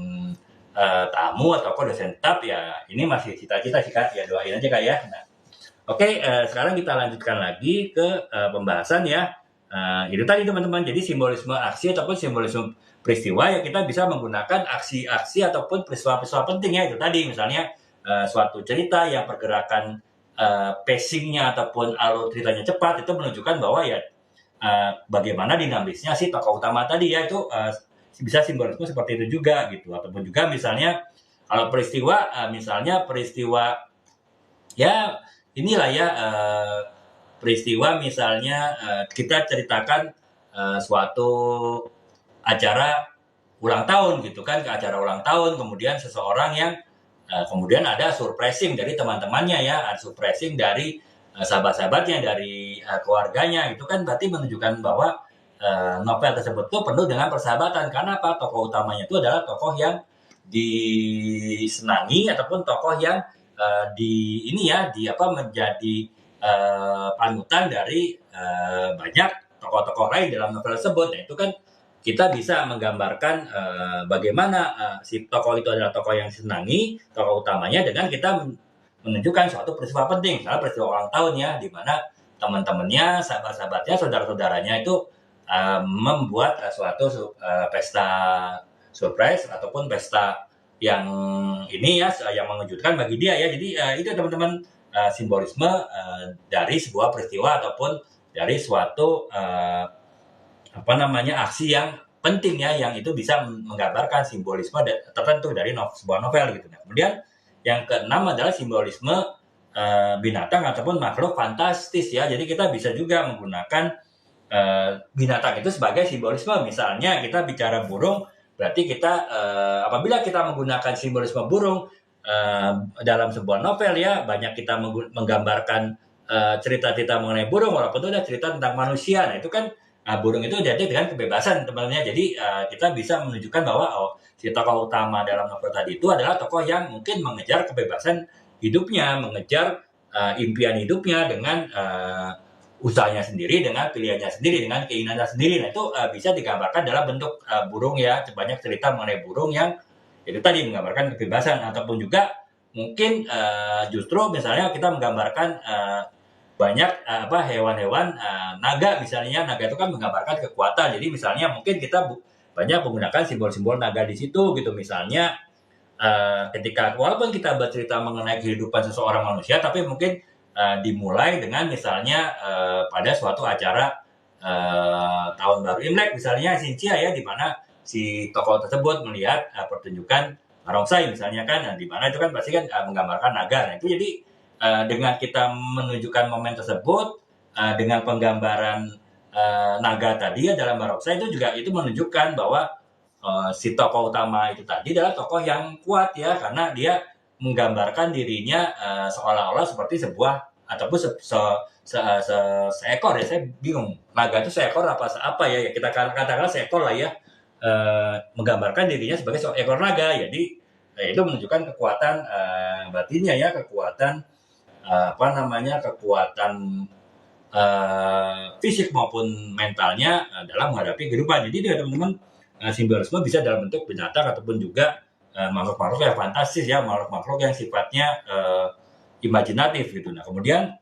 tamu atau dosen tetap, ya ini masih cita-cita sih Kak, ya doain aja Kak ya. Nah, oke, sekarang kita lanjutkan lagi ke pembahasan ya. Itu tadi teman-teman, jadi simbolisme aksi ataupun simbolisme peristiwa ya kita bisa menggunakan aksi-aksi ataupun peristiwa-peristiwa penting ya. Itu tadi misalnya suatu cerita yang pergerakan pacingnya ataupun alur ceritanya cepat, itu menunjukkan bahwa ya bagaimana dinamisnya si tokoh utama tadi ya, itu bisa simbolisme seperti itu juga gitu. Ataupun juga misalnya kalau peristiwa, misalnya peristiwa ya inilah ya, peristiwa misalnya kita ceritakan suatu acara ulang tahun gitu kan, ke acara ulang tahun, kemudian seseorang yang kemudian ada surprising dari teman-temannya ya, ada surprising dari sahabat-sahabatnya, dari keluarganya, itu kan berarti menunjukkan bahwa novel tersebut tuh penuh dengan persahabatan. Karena apa? Tokoh utamanya itu adalah tokoh yang disenangi ataupun tokoh yang di ini ya, di apa, menjadi panutan dari banyak tokoh-tokoh lain dalam novel tersebut. Nah, itu kan kita bisa menggambarkan bagaimana si tokoh itu adalah tokoh yang disenangi, tokoh utamanya, dengan kita menunjukkan suatu peristiwa penting, misalnya peristiwa ulang tahun ya, di mana teman-temannya, sahabat-sahabatnya, saudara-saudaranya itu membuat suatu pesta surprise ataupun pesta yang ini ya, yang mengejutkan bagi dia ya. Jadi itu teman-teman, simbolisme dari sebuah peristiwa ataupun dari suatu apa namanya, aksi yang penting ya, yang itu bisa menggambarkan simbolisme tertentu dari sebuah novel gitu. Nah, kemudian yang keenam adalah simbolisme binatang ataupun makhluk fantastis ya. Jadi kita bisa juga menggunakan binatang itu sebagai simbolisme. Misalnya kita bicara burung, berarti kita apabila kita menggunakan simbolisme burung dalam sebuah novel ya, banyak kita menggambarkan cerita-cerita mengenai burung, walaupun itu ada cerita tentang manusia. Nah, itu kan burung itu identik dengan kebebasan teman-teman. Jadi kita bisa menunjukkan bahwa si tokoh utama dalam novel tadi itu adalah tokoh yang mungkin mengejar kebebasan hidupnya, mengejar impian hidupnya dengan usahanya sendiri, dengan pilihannya sendiri, dengan keinginannya sendiri. Nah, itu bisa digambarkan dalam bentuk burung ya, banyak cerita mengenai burung yang itu tadi menggambarkan kebebasan. Ataupun juga mungkin justru misalnya kita menggambarkan banyak hewan-hewan naga misalnya. Naga itu kan menggambarkan kekuatan. Jadi misalnya mungkin kita banyak menggunakan simbol-simbol naga di situ gitu. Misalnya ketika walaupun kita bercerita mengenai kehidupan seseorang manusia, tapi mungkin dimulai dengan misalnya pada suatu acara tahun baru Imlek misalnya, Xinjia ya, di mana si tokoh tersebut melihat pertunjukan barongsai misalnya kan, di mana itu kan pasti kan menggambarkan naga. Nah, itu jadi dengan kita menunjukkan momen tersebut dengan penggambaran naga tadi ya dalam barongsai, itu juga itu menunjukkan bahwa si tokoh utama itu tadi adalah tokoh yang kuat ya, karena dia menggambarkan dirinya seolah-olah seperti sebuah ataupun seekor ya, saya bingung, naga itu seekor apa ya, kita katakan seekor lah ya, menggambarkan dirinya sebagai seekor naga. Jadi itu menunjukkan kekuatan batinnya ya, kekuatan kekuatan fisik maupun mentalnya dalam menghadapi kehidupan. Jadi teman-teman, simbolisme bisa dalam bentuk binatang ataupun juga makhluk-makhluk yang fantastis ya, makhluk-makhluk yang sifatnya imajinatif gitu. Nah, kemudian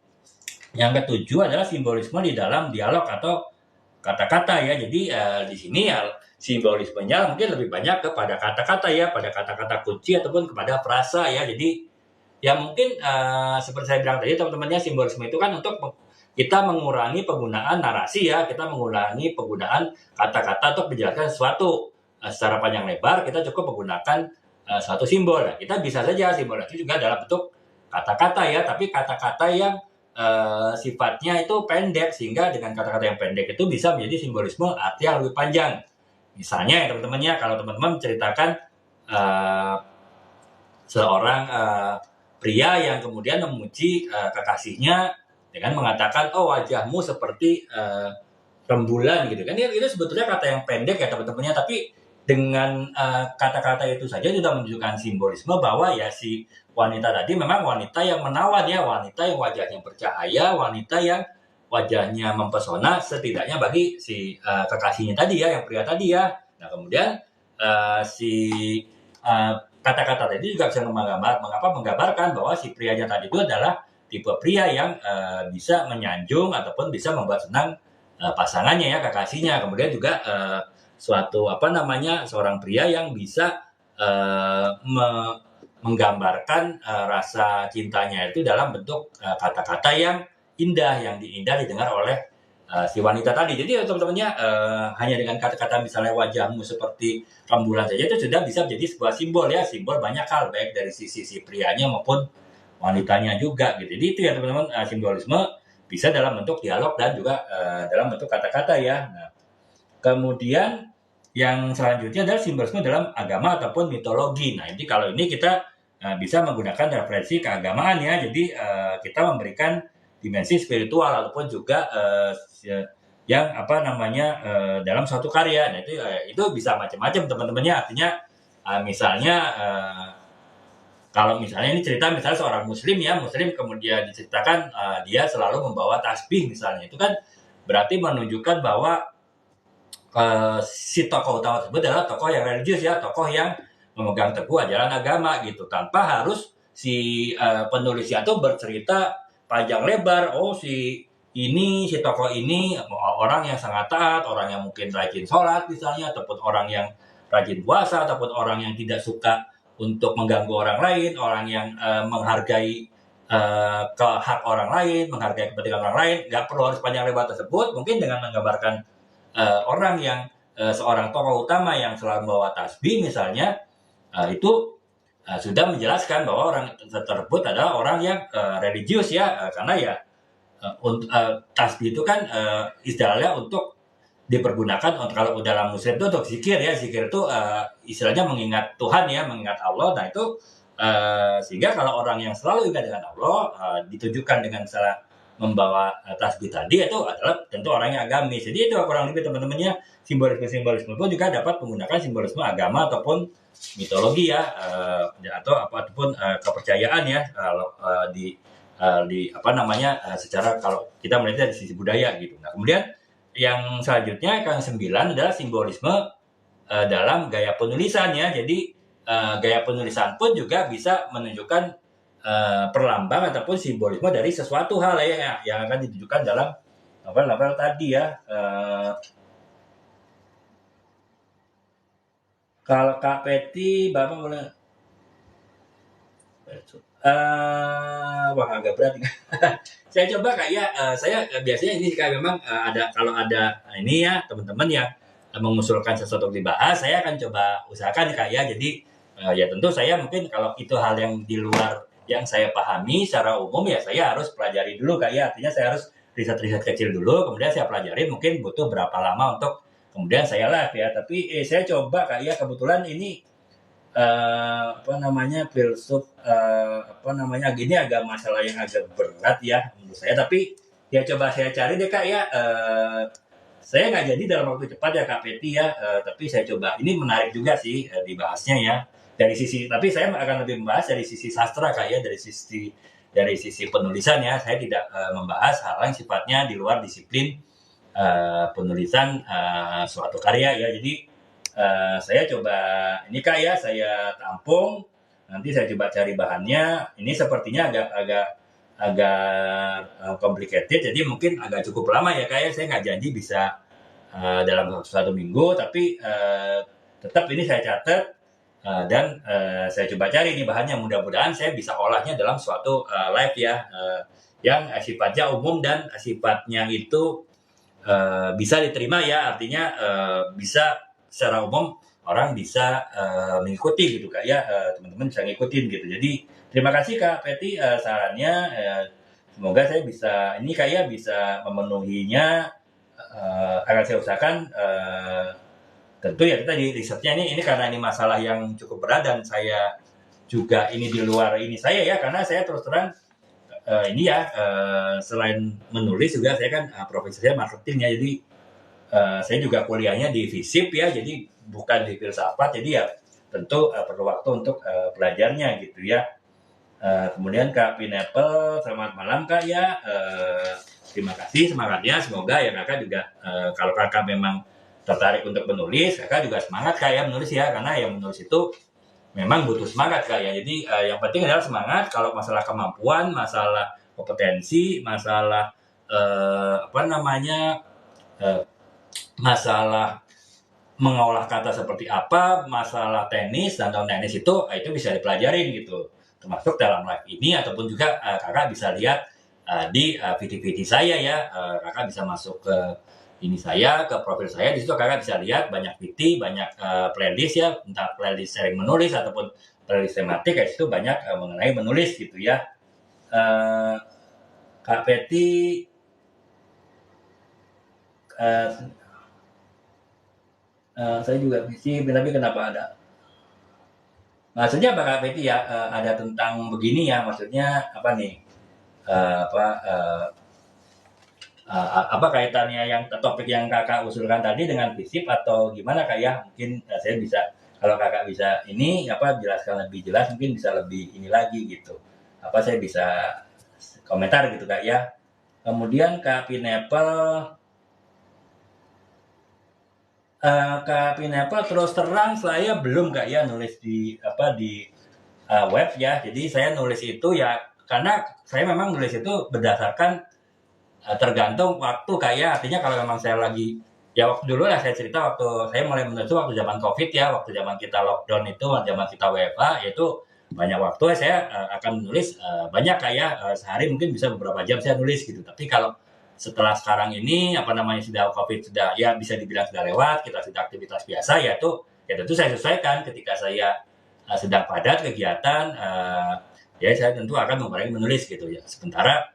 yang ketujuh adalah simbolisme di dalam dialog atau kata-kata ya. Jadi di sini ya simbolismenya mungkin lebih banyak kepada kata-kata ya, pada kata-kata kunci ataupun kepada frasa ya. Jadi ya mungkin seperti saya bilang tadi teman-temannya, simbolisme itu kan untuk kita mengurangi penggunaan narasi ya, kita mengurangi penggunaan kata-kata untuk menjelaskan sesuatu secara panjang lebar. Kita cukup menggunakan suatu simbol. Nah, kita bisa saja simbol itu juga dalam bentuk kata-kata ya, tapi kata-kata yang sifatnya itu pendek, sehingga dengan kata-kata yang pendek itu bisa menjadi simbolisme arti yang lebih panjang. Misalnya ya teman-temannya, kalau teman-teman menceritakan seorang pria yang kemudian memuji kekasihnya dengan mengatakan, oh wajahmu seperti rembulan gitu kan, itu sebetulnya kata yang pendek ya teman-temannya, tapi dengan kata-kata itu saja sudah menunjukkan simbolisme bahwa ya si wanita tadi memang wanita yang menawan ya, wanita yang wajahnya bercahaya, wanita yang wajahnya mempesona, setidaknya bagi si kekasihnya tadi ya, yang pria tadi ya. Nah, kemudian si kata-kata tadi juga bisa menggambarkan bahwa si prianya tadi itu adalah tipe pria yang bisa menyanjung ataupun bisa membuat senang pasangannya ya, kekasihnya. Kemudian juga seorang pria yang bisa menggambarkan rasa cintanya itu dalam bentuk kata-kata yang indah, yang didengar oleh si wanita tadi. Jadi teman-temannya hanya dengan kata-kata misalnya wajahmu seperti rembulan saja itu sudah bisa menjadi sebuah simbol ya, simbol banyak hal baik dari sisi si prianya maupun wanitanya juga gitu. Jadi itu ya teman-teman, simbolisme bisa dalam bentuk dialog dan juga dalam bentuk kata-kata ya. Nah, kemudian yang selanjutnya adalah simbolisme dalam agama ataupun mitologi. Nah, ini kalau ini kita bisa menggunakan referensi keagamaan ya. Jadi kita memberikan dimensi spiritual ataupun juga yang dalam suatu karya. Nah, itu bisa macam-macam teman-temannya. Artinya misalnya kalau misalnya ini cerita misalnya seorang muslim ya, muslim kemudian diceritakan dia selalu membawa tasbih misalnya, itu kan berarti menunjukkan bahwa si tokoh utama tersebut adalah tokoh yang religius ya, tokoh yang memegang teguh ajaran agama gitu, tanpa harus si penulisnya itu bercerita panjang lebar, si tokoh ini orang yang sangat taat, orang yang mungkin rajin sholat misalnya, ataupun orang yang rajin puasa, ataupun orang yang tidak suka untuk mengganggu orang lain, orang yang menghargai ke hak orang lain, menghargai kepentingan orang lain. Nggak perlu harus panjang lebar tersebut, mungkin dengan menggambarkan orang yang seorang tokoh utama yang selalu membawa tasbih misalnya, itu sudah menjelaskan bahwa orang tersebut adalah orang yang religius ya, karena ya tasbih itu kan istilahnya untuk dipergunakan kalau dalam muslim itu untuk zikir ya, zikir itu istilahnya mengingat Tuhan ya, mengingat Allah. Nah itu sehingga kalau orang yang selalu ingat dengan Allah ditunjukkan dengan cara membawa tasbih tadi, itu adalah tentu orang yang agamis. Jadi itu kurang lebih teman-temannya simbolisme pun juga dapat menggunakan simbolisme agama ataupun mitologi ya, ataupun kepercayaan ya, kalau secara kalau kita melihat dari sisi budaya gitu. Nah kemudian yang selanjutnya yang 9 adalah simbolisme dalam gaya penulisan ya. Jadi gaya penulisan pun juga bisa menunjukkan perlambang ataupun simbolisme dari sesuatu hal ya yang akan ditunjukkan dalam novel-novel tadi ya. Kalau Kak Peti, Bapak boleh wah agak berat. Saya coba Kak ya, saya biasanya ini Kak memang kalau ada ini ya teman-teman yang mengusulkan sesuatu dibahas, saya akan coba usahakan Kak ya. Jadi ya tentu saya mungkin kalau itu hal yang di luar yang saya pahami secara umum ya saya harus pelajari dulu Kak ya. Artinya saya harus riset-riset kecil dulu, kemudian saya pelajari mungkin butuh berapa lama untuk kemudian saya live ya. Tapi saya coba Kak ya, kebetulan ini filsuf gini agak masalah yang agak berat ya menurut saya, tapi ya coba saya cari deh Kak ya. Saya nggak jadi dalam waktu cepat ya Kak Peti ya, tapi saya coba. Ini menarik juga sih dibahasnya ya dari sisi, tapi saya akan lebih membahas dari sisi sastra Kak ya, dari sisi penulisan ya. Saya tidak membahas hal yang sifatnya di luar disiplin penulisan suatu karya ya. Jadi saya coba ini Kak ya, saya tampung, nanti saya coba cari bahannya. Ini sepertinya agak complicated, jadi mungkin agak cukup lama ya Kak ya. Saya nggak janji bisa dalam satu minggu, tapi tetap ini saya catat dan saya coba cari nih bahannya. Mudah-mudahan saya bisa olahnya dalam suatu live ya, yang sifatnya umum dan sifatnya itu bisa diterima ya. Artinya bisa secara umum orang bisa mengikuti gitu Kak ya, teman-teman bisa ngikutin gitu. Jadi terima kasih Kak Peti sarannya, semoga saya bisa ini Kak ya, bisa memenuhinya. Akan saya usahakan. Tentu ya kita di risetnya ini karena ini masalah yang cukup berat dan saya juga ini di luar ini saya ya, karena saya terus terang ini ya selain menulis juga saya kan profesi saya marketing ya. Jadi saya juga kuliahnya di FISIP ya, jadi bukan di filsafat, jadi ya tentu perlu waktu untuk belajarnya gitu ya. Kemudian Kak Pineapple, selamat malam Kak ya. Terima kasih semangatnya, semoga ya Kakak juga kalau Kakak memang tertarik untuk menulis, Kakak juga semangat Kak ya menulis ya, karena yang menulis itu memang butuh semangat Kak ya. Jadi yang penting adalah semangat. Kalau masalah kemampuan, masalah kompetensi, masalah apa namanya, eh, masalah mengolah kata seperti apa, masalah teknis dan non teknis itu bisa dipelajarin gitu. Termasuk dalam live ini ataupun juga kakak bisa lihat di video-video saya ya. Kakak bisa masuk ke ini saya, ke profil saya, di situ kakak bisa lihat banyak video, banyak playlist ya, entah playlist sharing menulis ataupun playlist tematik, di situ banyak mengenai menulis gitu ya. Eh, Kak Peti, saya juga visi, tapi kenapa ada? Maksudnya apa Kak Peti ya? Ada tentang begini ya, maksudnya apa nih? Apa apa kaitannya yang topik yang kakak usulkan tadi dengan FISIP atau gimana kak ya? Mungkin saya bisa, kalau kakak bisa ini apa jelaskan lebih jelas, mungkin bisa lebih ini lagi gitu. Apa saya bisa komentar gitu kak ya? Kemudian Kak Pineapple, Kak Pineapple terus terang saya belum kak ya nulis di apa di web ya. Jadi saya nulis itu ya karena saya memang nulis itu berdasarkan tergantung waktu kayak artinya kalau memang saya lagi ya waktu dulu lah saya cerita waktu saya mulai menulis waktu zaman covid ya, waktu zaman kita lockdown itu, zaman kita WFA yaitu banyak waktu saya akan menulis banyak kayak sehari mungkin bisa beberapa jam saya nulis gitu. Tapi kalau setelah sekarang ini apa namanya sudah covid sudah ya bisa dibilang sudah lewat, kita sudah aktivitas biasa ya itu ya tentu saya sesuaikan ketika saya sedang padat kegiatan ya saya tentu akan mengurangi menulis gitu ya. Sementara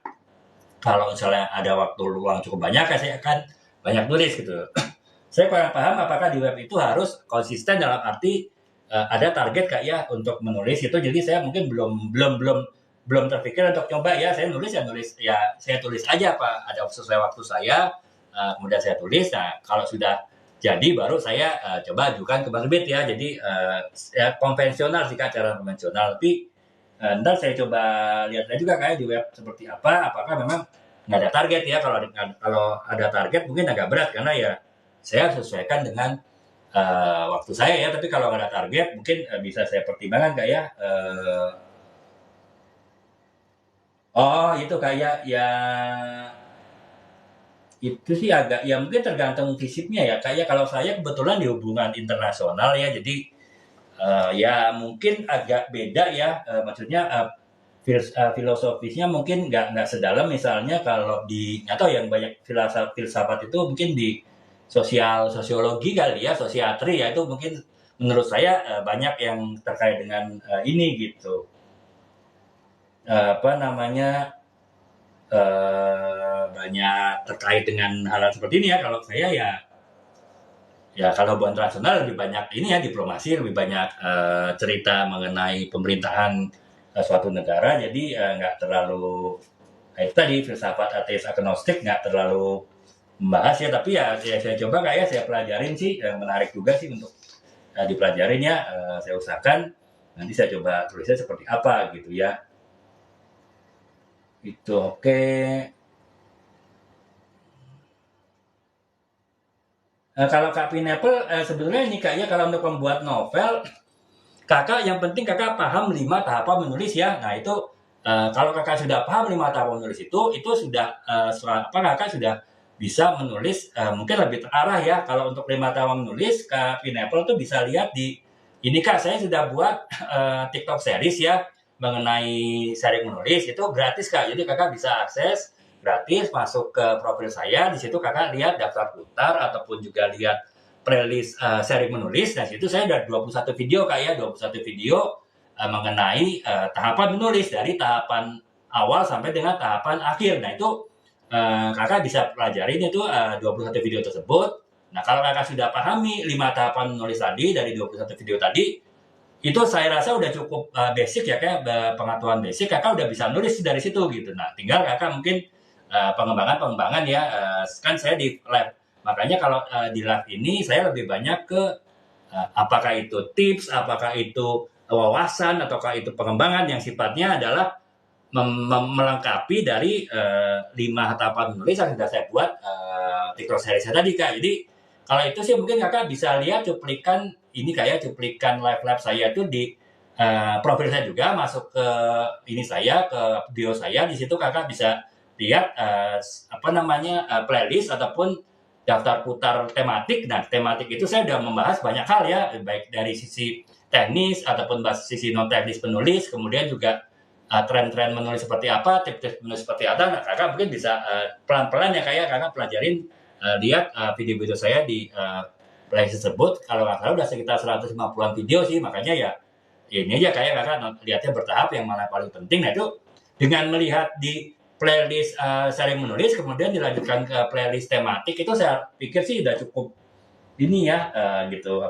kalau misalnya ada waktu luang cukup banyak, saya akan banyak tulis gitu. Saya kurang paham apakah di web itu harus konsisten dalam arti ada target kak ya untuk menulis itu. Jadi saya mungkin belum terpikir untuk coba ya. Saya nulis ya saya tulis aja apa ada sesuai waktu saya. Kemudian saya tulis. Nah kalau sudah jadi baru saya coba ajukan ke penerbit ya. Jadi ya konvensional sih kak, cara konvensional. Tapi ntar saya coba lihat juga kayak di web seperti apa, apakah memang nggak ada target ya. Kalau ada target mungkin agak berat karena ya saya sesuaikan dengan waktu saya ya. Tapi kalau nggak ada target mungkin bisa saya pertimbangkan kak ya. Oh itu kayak ya itu sih agak ya mungkin tergantung fisiknya ya kayak kalau saya kebetulan di hubungan internasional ya, jadi ya mungkin agak beda ya, maksudnya filosofisnya mungkin nggak sedalam misalnya kalau di atau yang banyak filsafat itu mungkin di sosiologi kali ya, sosiatri ya, itu mungkin menurut saya banyak yang terkait dengan ini gitu. Apa namanya banyak terkait dengan hal seperti ini ya. Kalau saya ya kalau hubungan internasional lebih banyak ini ya diplomasi, lebih banyak cerita mengenai pemerintahan suatu negara, jadi nggak terlalu itu tadi filsafat ateis agnostik nggak terlalu membahas ya. Tapi ya saya coba kayak saya pelajarin sih, menarik juga sih untuk dipelajarin ya. Saya usahakan nanti saya coba tulisnya seperti apa gitu ya. Itu oke. Kalau Kak Pineapple sebetulnya ini kayaknya kalau untuk membuat novel kakak yang penting kakak paham 5 tahapan menulis ya. Nah itu kalau kakak sudah paham 5 tahapan menulis itu sudah apa kakak sudah bisa menulis mungkin lebih terarah ya. Kalau untuk 5 tahapan menulis Kak Pineapple tuh bisa lihat di ini kak, saya sudah buat TikTok series ya mengenai sharing menulis, itu gratis kak. Jadi kakak bisa akses gratis masuk ke profil saya, di situ kakak lihat daftar putar ataupun juga lihat playlist sharing menulis. Nah situ saya ada 21 video kak ya, 21 video mengenai tahapan menulis dari tahapan awal sampai dengan tahapan akhir. Nah itu kakak bisa pelajarin itu 21 video tersebut. Nah kalau kakak sudah pahami 5 tahapan menulis tadi dari 21 video tadi, itu saya rasa udah cukup basic ya, kayak pengetahuan basic kakak udah bisa nulis dari situ gitu. Nah tinggal kakak mungkin pengembangan ya, kan saya di live, makanya kalau di live ini saya lebih banyak ke apakah itu tips, apakah itu wawasan, ataukah itu pengembangan yang sifatnya adalah melengkapi dari 5 tahapan menulis yang sudah saya buat TikTok series saya tadi kak. Jadi kalau itu sih mungkin kakak bisa lihat cuplikan ini kayak cuplikan live saya itu di profil saya juga, masuk ke ini saya, ke bio saya. Di situ kakak bisa lihat playlist ataupun daftar putar tematik. Nah, tematik itu saya sudah membahas banyak hal ya, baik dari sisi teknis ataupun sisi non teknis penulis, kemudian juga tren-tren menulis seperti apa, tips-tips menulis seperti apa. Nah, kakak mungkin bisa pelan-pelan ya kayak kakak pelajarin, lihat video-video saya di playlist tersebut. Kalau nggak salah udah sekitar 150-an video sih, makanya ya ini aja kayak kakak lihatnya bertahap yang mana paling penting. Nah, itu dengan melihat di playlist sharing menulis kemudian dilanjutkan ke playlist tematik, itu saya pikir sih udah cukup ini ya, gitu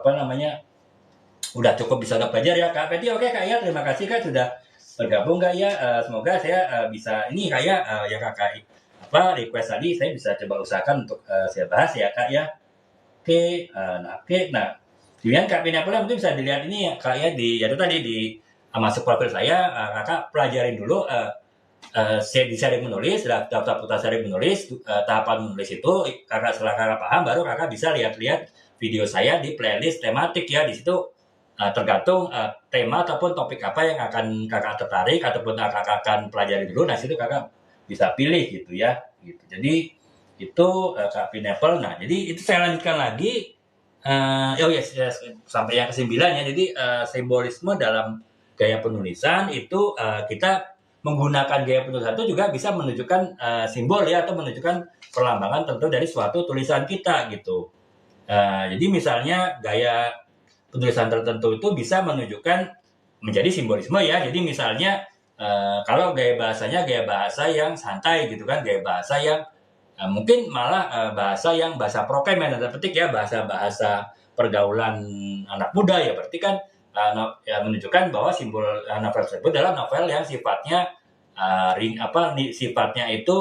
udah cukup bisa belajar ya Kak Peti. Oke Kak ya, terima kasih Kak sudah bergabung Kak ya. Semoga saya bisa ini kayak yang Kakak request tadi saya bisa coba usahakan untuk saya bahas ya Kak ya. Nah kemudian Kak Pinapel mungkin bisa dilihat ini ya Kak ya, itu tadi di masuk profil saya, Kakak pelajarin dulu di sharing menulis, daftar putar sharing menulis, tahapan menulis itu setelah kakak paham, baru kakak bisa lihat-lihat video saya di playlist tematik ya. Di situ tergantung tema ataupun topik apa yang akan kakak tertarik ataupun kakak akan pelajari dulu. Nah, situ kakak bisa pilih gitu ya. Gitu. Jadi itu Kak Pineapple. Nah, jadi itu saya lanjutkan lagi. Sampai yang ke-9 ya. Jadi simbolisme dalam gaya penulisan itu kita menggunakan gaya penulisan itu juga bisa menunjukkan simbol ya, atau menunjukkan perlambangan tentu dari suatu tulisan kita gitu. Jadi misalnya gaya penulisan tertentu itu bisa menunjukkan menjadi simbolisme ya. Jadi misalnya kalau gaya bahasanya gaya bahasa yang santai gitu kan, gaya bahasa yang mungkin malah bahasa prokem ya, tanda petik ya, bahasa pergaulan anak muda ya, berarti kan menunjukkan bahwa simbol novel tersebut adalah novel yang sifatnya sifatnya itu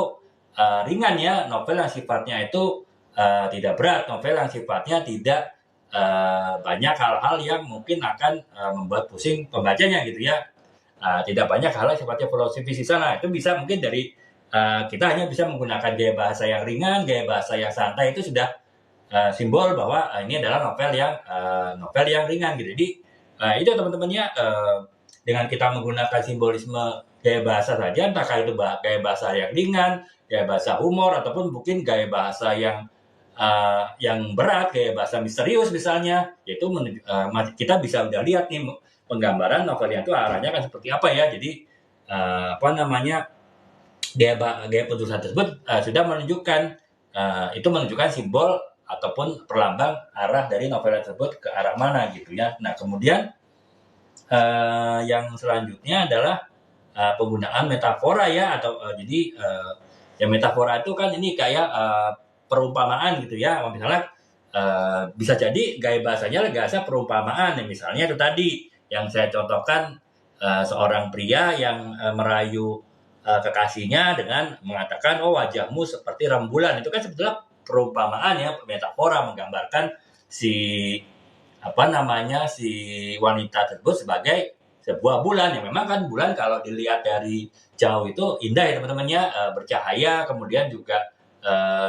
ringan ya, novel yang sifatnya itu tidak berat, novel yang sifatnya tidak banyak hal-hal yang mungkin akan membuat pusing pembacanya gitu ya. Tidak banyak hal yang sifatnya filosofis di sana. Itu bisa mungkin dari kita hanya bisa menggunakan gaya bahasa yang ringan, gaya bahasa yang santai, itu sudah simbol bahwa ini adalah novel yang ringan gitu. Jadi itu teman-temannya, dengan kita menggunakan simbolisme gaya bahasa saja, entah itu gaya bahasa yang ringan, gaya bahasa humor, ataupun mungkin gaya bahasa yang berat, gaya bahasa misterius misalnya, yaitu kita bisa udah lihat nih penggambaran novelnya itu arahnya kan seperti apa ya. Jadi gaya penulisan tersebut sudah menunjukkan simbol ataupun perlambang arah dari novel tersebut ke arah mana gitu ya. Nah kemudian yang selanjutnya adalah penggunaan metafora ya, atau jadi metafora itu kan ini kayak perumpamaan gitu ya. Misalnya bisa jadi gaya bahasanya bahasa perumpamaan ya, misalnya itu tadi yang saya contohkan, seorang pria yang merayu kekasihnya dengan mengatakan, oh wajahmu seperti rembulan. Itu kan sebetulnya perumpamaan ya, metafora, menggambarkan si wanita tersebut sebagai sebuah bulan. Yang memang kan bulan kalau dilihat dari jauh itu indah ya teman-teman ya, bercahaya, kemudian juga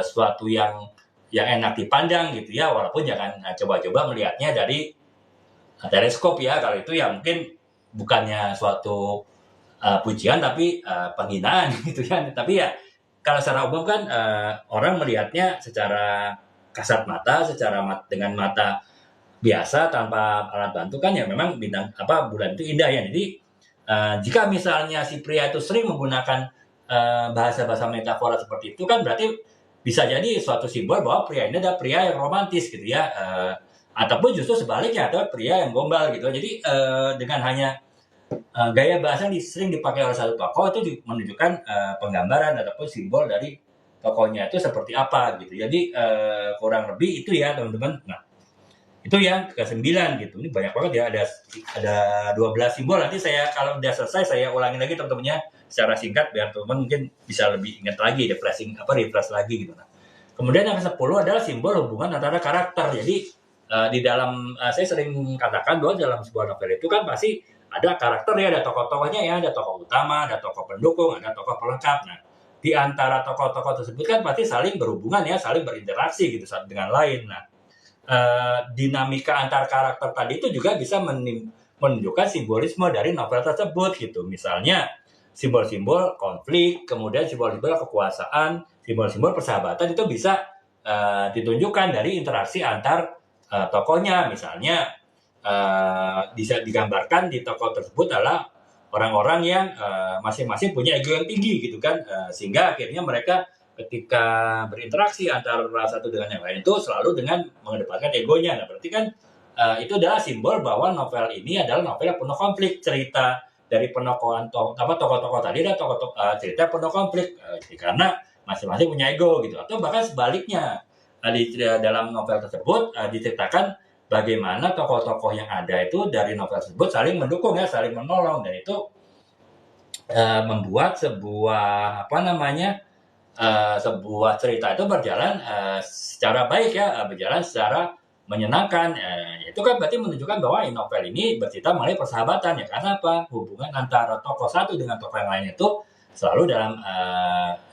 suatu yang enak dipandang gitu ya, walaupun jangan coba-coba melihatnya dari teleskop ya. Kalau itu ya mungkin bukannya suatu pujian tapi penghinaan gitu ya. Tapi ya kalau secara umum kan orang melihatnya secara kasat mata, dengan mata biasa tanpa alat bantu kan ya, memang bulan itu indah ya. Jadi jika misalnya si pria itu sering menggunakan bahasa-bahasa metafora seperti itu kan berarti bisa jadi suatu simbol bahwa pria ini adalah pria yang romantis gitu ya, ataupun justru sebaliknya, atau pria yang gombal gitu. Jadi dengan hanya gaya bahasa yang sering dipakai oleh satu tokoh itu menunjukkan penggambaran ataupun simbol dari tokohnya itu seperti apa gitu. Jadi kurang lebih itu ya teman-teman. Nah itu yang ke-9 gitu. Ini banyak banget ya, ada 12 simbol. Nanti saya kalau udah selesai saya ulangin lagi teman-temannya secara singkat biar teman-teman mungkin bisa lebih ingat lagi, refresh lagi gitu. Nah, kemudian yang ke-10 adalah simbol hubungan antara karakter. Jadi di dalam saya sering katakan bahwa dalam sebuah novel itu kan pasti ada karakter ya, ada tokoh-tokohnya ya, ada tokoh utama, ada tokoh pendukung, ada tokoh pelengkap. Nah, di antara tokoh-tokoh tersebut kan pasti saling berhubungan ya, saling berinteraksi gitu satu dengan lain. Nah, dinamika antar karakter tadi itu juga bisa menunjukkan simbolisme dari novel tersebut gitu. Misalnya simbol-simbol konflik, kemudian simbol-simbol kekuasaan, simbol-simbol persahabatan itu bisa ditunjukkan dari interaksi antar tokohnya. Misalnya bisa digambarkan di tokoh tersebut adalah orang-orang yang masing-masing punya ego yang tinggi gitu kan, sehingga akhirnya mereka ketika berinteraksi antara satu dengan yang lain itu selalu dengan mengedepankan egonya. Nah, berarti kan itu adalah simbol bahwa novel ini adalah novel yang penuh konflik. Cerita dari penokohan tokoh-tokoh tadi adalah cerita penuh konflik karena masing-masing punya ego gitu. Atau bahkan sebaliknya, di dalam novel tersebut diceritakan bagaimana tokoh-tokoh yang ada itu dari novel tersebut saling mendukung ya, saling menolong, dan itu membuat sebuah sebuah cerita itu berjalan secara baik ya, berjalan secara menyenangkan. Itu kan berarti menunjukkan bahwa novel ini bercerita mengenai persahabatan ya. Karena apa? Hubungan antara tokoh satu dengan tokoh yang lain itu selalu dalam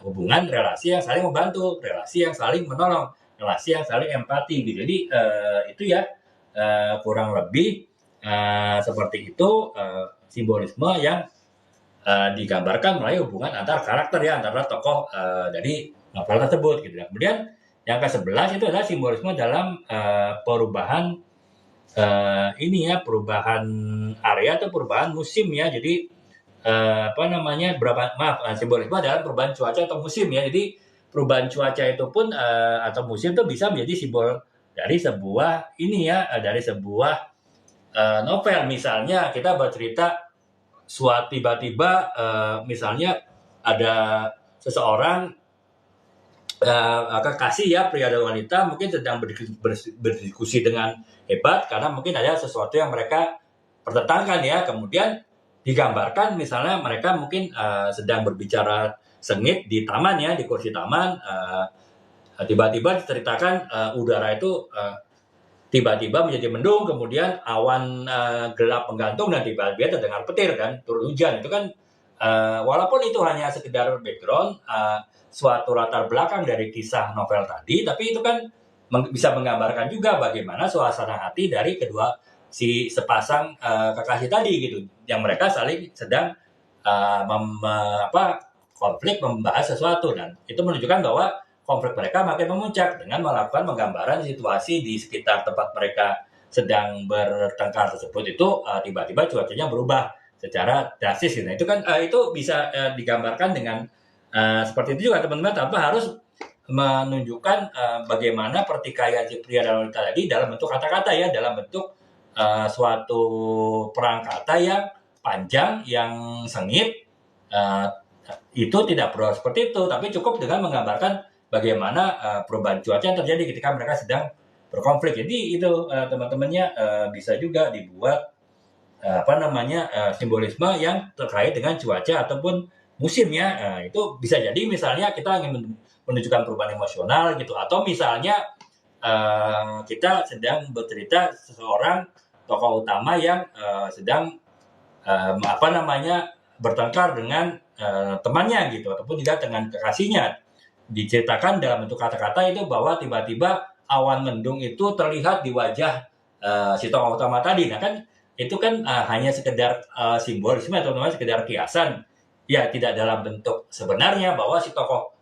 hubungan relasi yang saling membantu, relasi yang saling menolong, relasi yang saling empati gitu. Jadi itu ya kurang lebih seperti itu simbolisme yang digambarkan melalui hubungan antar karakter ya, antara tokoh dari novel tersebut gitu. Kemudian yang ke-11 itu adalah simbolisme dalam perubahan perubahan area atau perubahan musim ya. Jadi simbolisme dalam perubahan cuaca atau musim ya. Jadi perubahan cuaca itu pun atau musim itu bisa menjadi simbol dari sebuah dari sebuah novel. Misalnya kita bercerita tiba-tiba misalnya ada seseorang kekasih ya, pria dan wanita mungkin sedang berdiskusi dengan hebat karena mungkin ada sesuatu yang mereka pertentangkan ya. Kemudian digambarkan misalnya mereka mungkin sedang berbicara sengit di taman ya, di kursi taman. Tiba-tiba diceritakan udara itu tiba-tiba menjadi mendung, kemudian awan gelap menggantung dan tiba-tiba terdengar petir kan, turun hujan. Itu kan walaupun itu hanya sekedar background, suatu latar belakang dari kisah novel tadi, tapi itu kan bisa menggambarkan juga bagaimana suasana hati dari kedua sepasang kekasih tadi gitu, yang mereka saling sedang konflik membahas sesuatu, dan itu menunjukkan bahwa konflik mereka makin memuncak dengan melakukan penggambaran situasi di sekitar tempat mereka sedang bertengkar tersebut itu tiba-tiba cuacanya berubah secara drastis gitu. Itu kan itu bisa digambarkan dengan seperti itu juga teman-teman, tanpa harus menunjukkan bagaimana pertikaian si pria dan wanita tadi dalam bentuk kata-kata ya, dalam bentuk suatu perang kata yang panjang, yang sengit. Itu tidak perlu seperti itu, tapi cukup dengan menggambarkan bagaimana perubahan cuaca yang terjadi ketika mereka sedang berkonflik. Jadi itu teman-temannya bisa juga dibuat simbolisme yang terkait dengan cuaca ataupun musim ya. Itu bisa jadi misalnya kita ingin menunjukkan perubahan emosional gitu, atau misalnya kita sedang bercerita seseorang tokoh utama yang sedang bertengkar dengan temannya gitu, ataupun juga dengan kekasihnya. Diceritakan dalam bentuk kata-kata itu bahwa tiba-tiba awan mendung itu terlihat di wajah si tokoh utama tadi. Nah kan itu kan hanya sekedar simbolisme atau sekedar kiasan ya, tidak dalam bentuk sebenarnya bahwa si tokoh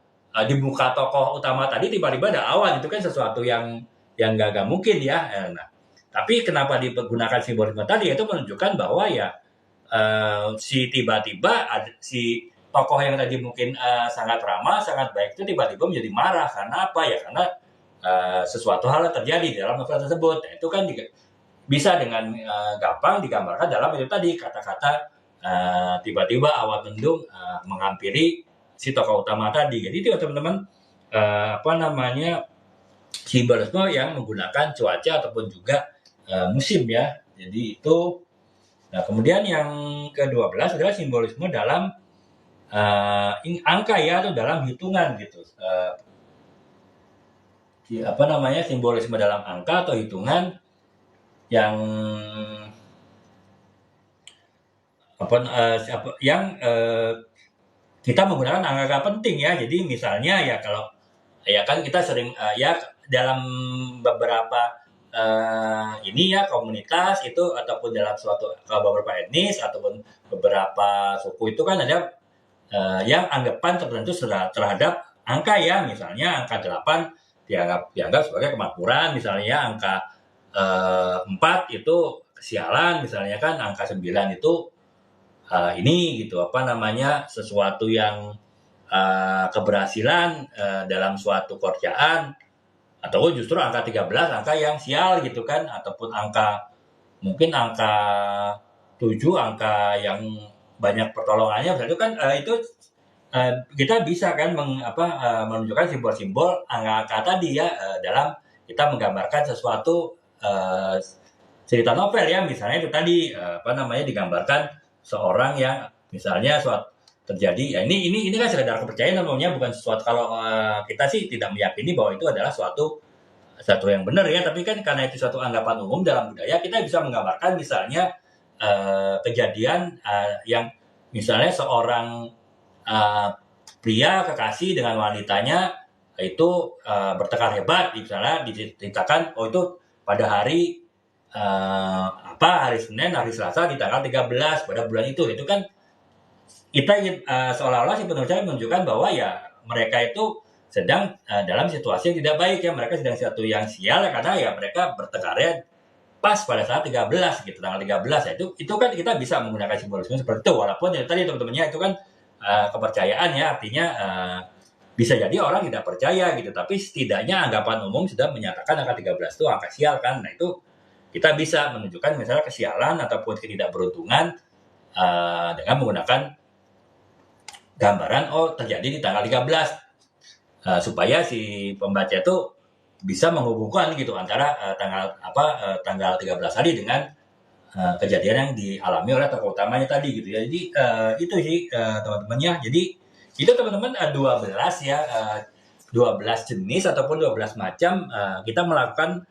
di muka tokoh utama tadi tiba-tiba ada awan. Itu kan sesuatu yang nggak mungkin ya. Nah, tapi kenapa digunakan simbolisme tadi, itu menunjukkan bahwa ya si tokoh yang tadi mungkin sangat ramah, sangat baik itu tiba-tiba menjadi marah. Karena apa ya? Karena sesuatu hal yang terjadi dalam novel tersebut. Nah, itu kan bisa dengan gampang digambarkan dalam itu tadi, kata-kata tiba-tiba awan mendung menghampiri si tokoh utama tadi. Jadi itu teman-teman simbolisme yang menggunakan cuaca ataupun juga musim ya. Jadi itu. Nah, kemudian yang ke-12 adalah simbolisme dalam angka ya, atau dalam hitungan gitu. Simbolisme dalam angka atau hitungan yang kita menggunakan angka penting ya. Jadi misalnya ya, kalau ya kan kita sering ya dalam beberapa ini ya komunitas itu ataupun dalam suatu beberapa etnis ataupun beberapa suku itu kan ada yang anggapan tertentu terhadap angka ya, misalnya angka 8 dianggap sebagai kemakmuran, misalnya angka 4 itu kesialan, misalnya kan angka 9 itu ini gitu apa namanya sesuatu yang keberhasilan dalam suatu kerjaan, atau justru angka 13 angka yang sial gitu kan, ataupun mungkin angka 7 angka yang banyak pertolongannya, itu kan itu kita bisa kan menunjukkan simbol-simbol angka-angka tadi ya dalam kita menggambarkan sesuatu cerita novel ya, misalnya itu tadi digambarkan seorang yang misalnya suatu terjadi ya, ini kan sekedar kepercayaan namanya, bukan sesuatu kalau kita sih tidak meyakini bahwa itu adalah suatu yang benar ya, tapi kan karena itu suatu anggapan umum dalam budaya, kita bisa menggambarkan misalnya kejadian yang misalnya seorang pria kekasih dengan wanitanya itu bertengkar hebat, misalnya diceritakan itu pada hari hari Senin, hari Selasa di tanggal 13 pada bulan itu kan kita seolah-olah si penulisnya menunjukkan bahwa ya mereka itu sedang dalam situasi yang tidak baik ya, mereka sedang satu yang sial ya, karena ya mereka bertengkarnya pas pada saat 13 gitu, tanggal 13 ya, itu kan kita bisa menggunakan simbolisme seperti itu, walaupun ya tadi teman-temannya itu kan kepercayaan ya, artinya bisa jadi orang tidak percaya gitu, tapi setidaknya anggapan umum sudah menyatakan angka 13 itu angka sial kan. Nah itu kita bisa menunjukkan misalnya kesialan ataupun ketidakberuntungan dengan menggunakan gambaran terjadi di tanggal 13 supaya si pembaca itu bisa menghubungkan gitu antara tanggal 13 hari dengan kejadian yang dialami oleh tokoh utamanya tadi gitu ya. Jadi itu sih teman-temannya. Jadi itu teman-teman 12 ya 12 jenis ataupun 12 macam kita melakukan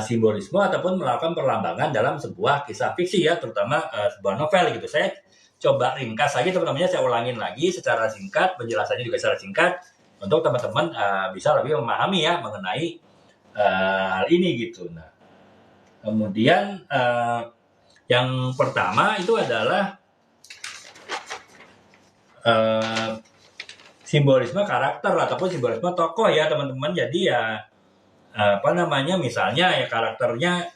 simbolisme ataupun melakukan perlambangan dalam sebuah kisah fiksi ya, terutama sebuah novel gitu. Saya coba ringkas lagi teman-temannya, saya ulangin lagi secara singkat, penjelasannya juga secara singkat untuk teman-teman bisa lebih memahami ya mengenai hal ini gitu. Nah, kemudian yang pertama itu adalah simbolisme karakter ataupun simbolisme tokoh ya teman-teman. Jadi ya misalnya ya karakternya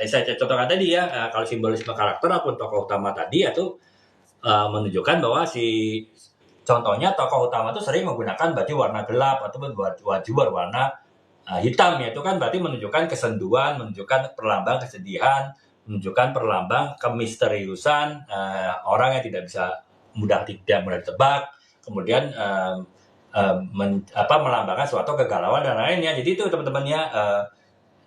saya contohkan tadi ya, kalau simbolisme karakter ataupun tokoh utama tadi itu menunjukkan bahwa contohnya tokoh utama itu sering menggunakan baju warna gelap ataupun baju berwarna hitam ya, itu kan berarti menunjukkan kesenduan, menunjukkan perlambang kesedihan, menunjukkan perlambang kemisteriusan, orang yang tidak mudah ditebak, kemudian melambangkan suatu kegalauan dan lainnya. Jadi itu teman-temannya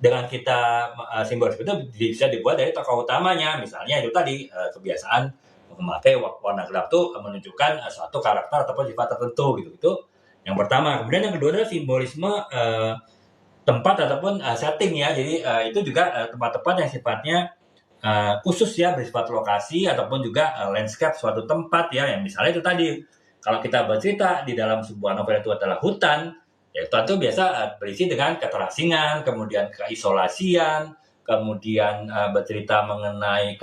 dengan kita simbolisme itu bisa dibuat dari tokoh utamanya, misalnya itu tadi kebiasaan memakai warna gelap itu menunjukkan suatu karakter ataupun sifat tertentu gitu. Itu yang pertama. Kemudian yang kedua adalah simbolisme tempat ataupun setting ya. Jadi itu juga tempat-tempat yang sifatnya khusus ya, bersifat lokasi ataupun juga landscape suatu tempat ya. Yang misalnya itu tadi kalau kita bercerita di dalam sebuah novel itu adalah hutan, ya hutan itu biasa berisi dengan keterasingan, kemudian keisolasian, kemudian bercerita mengenai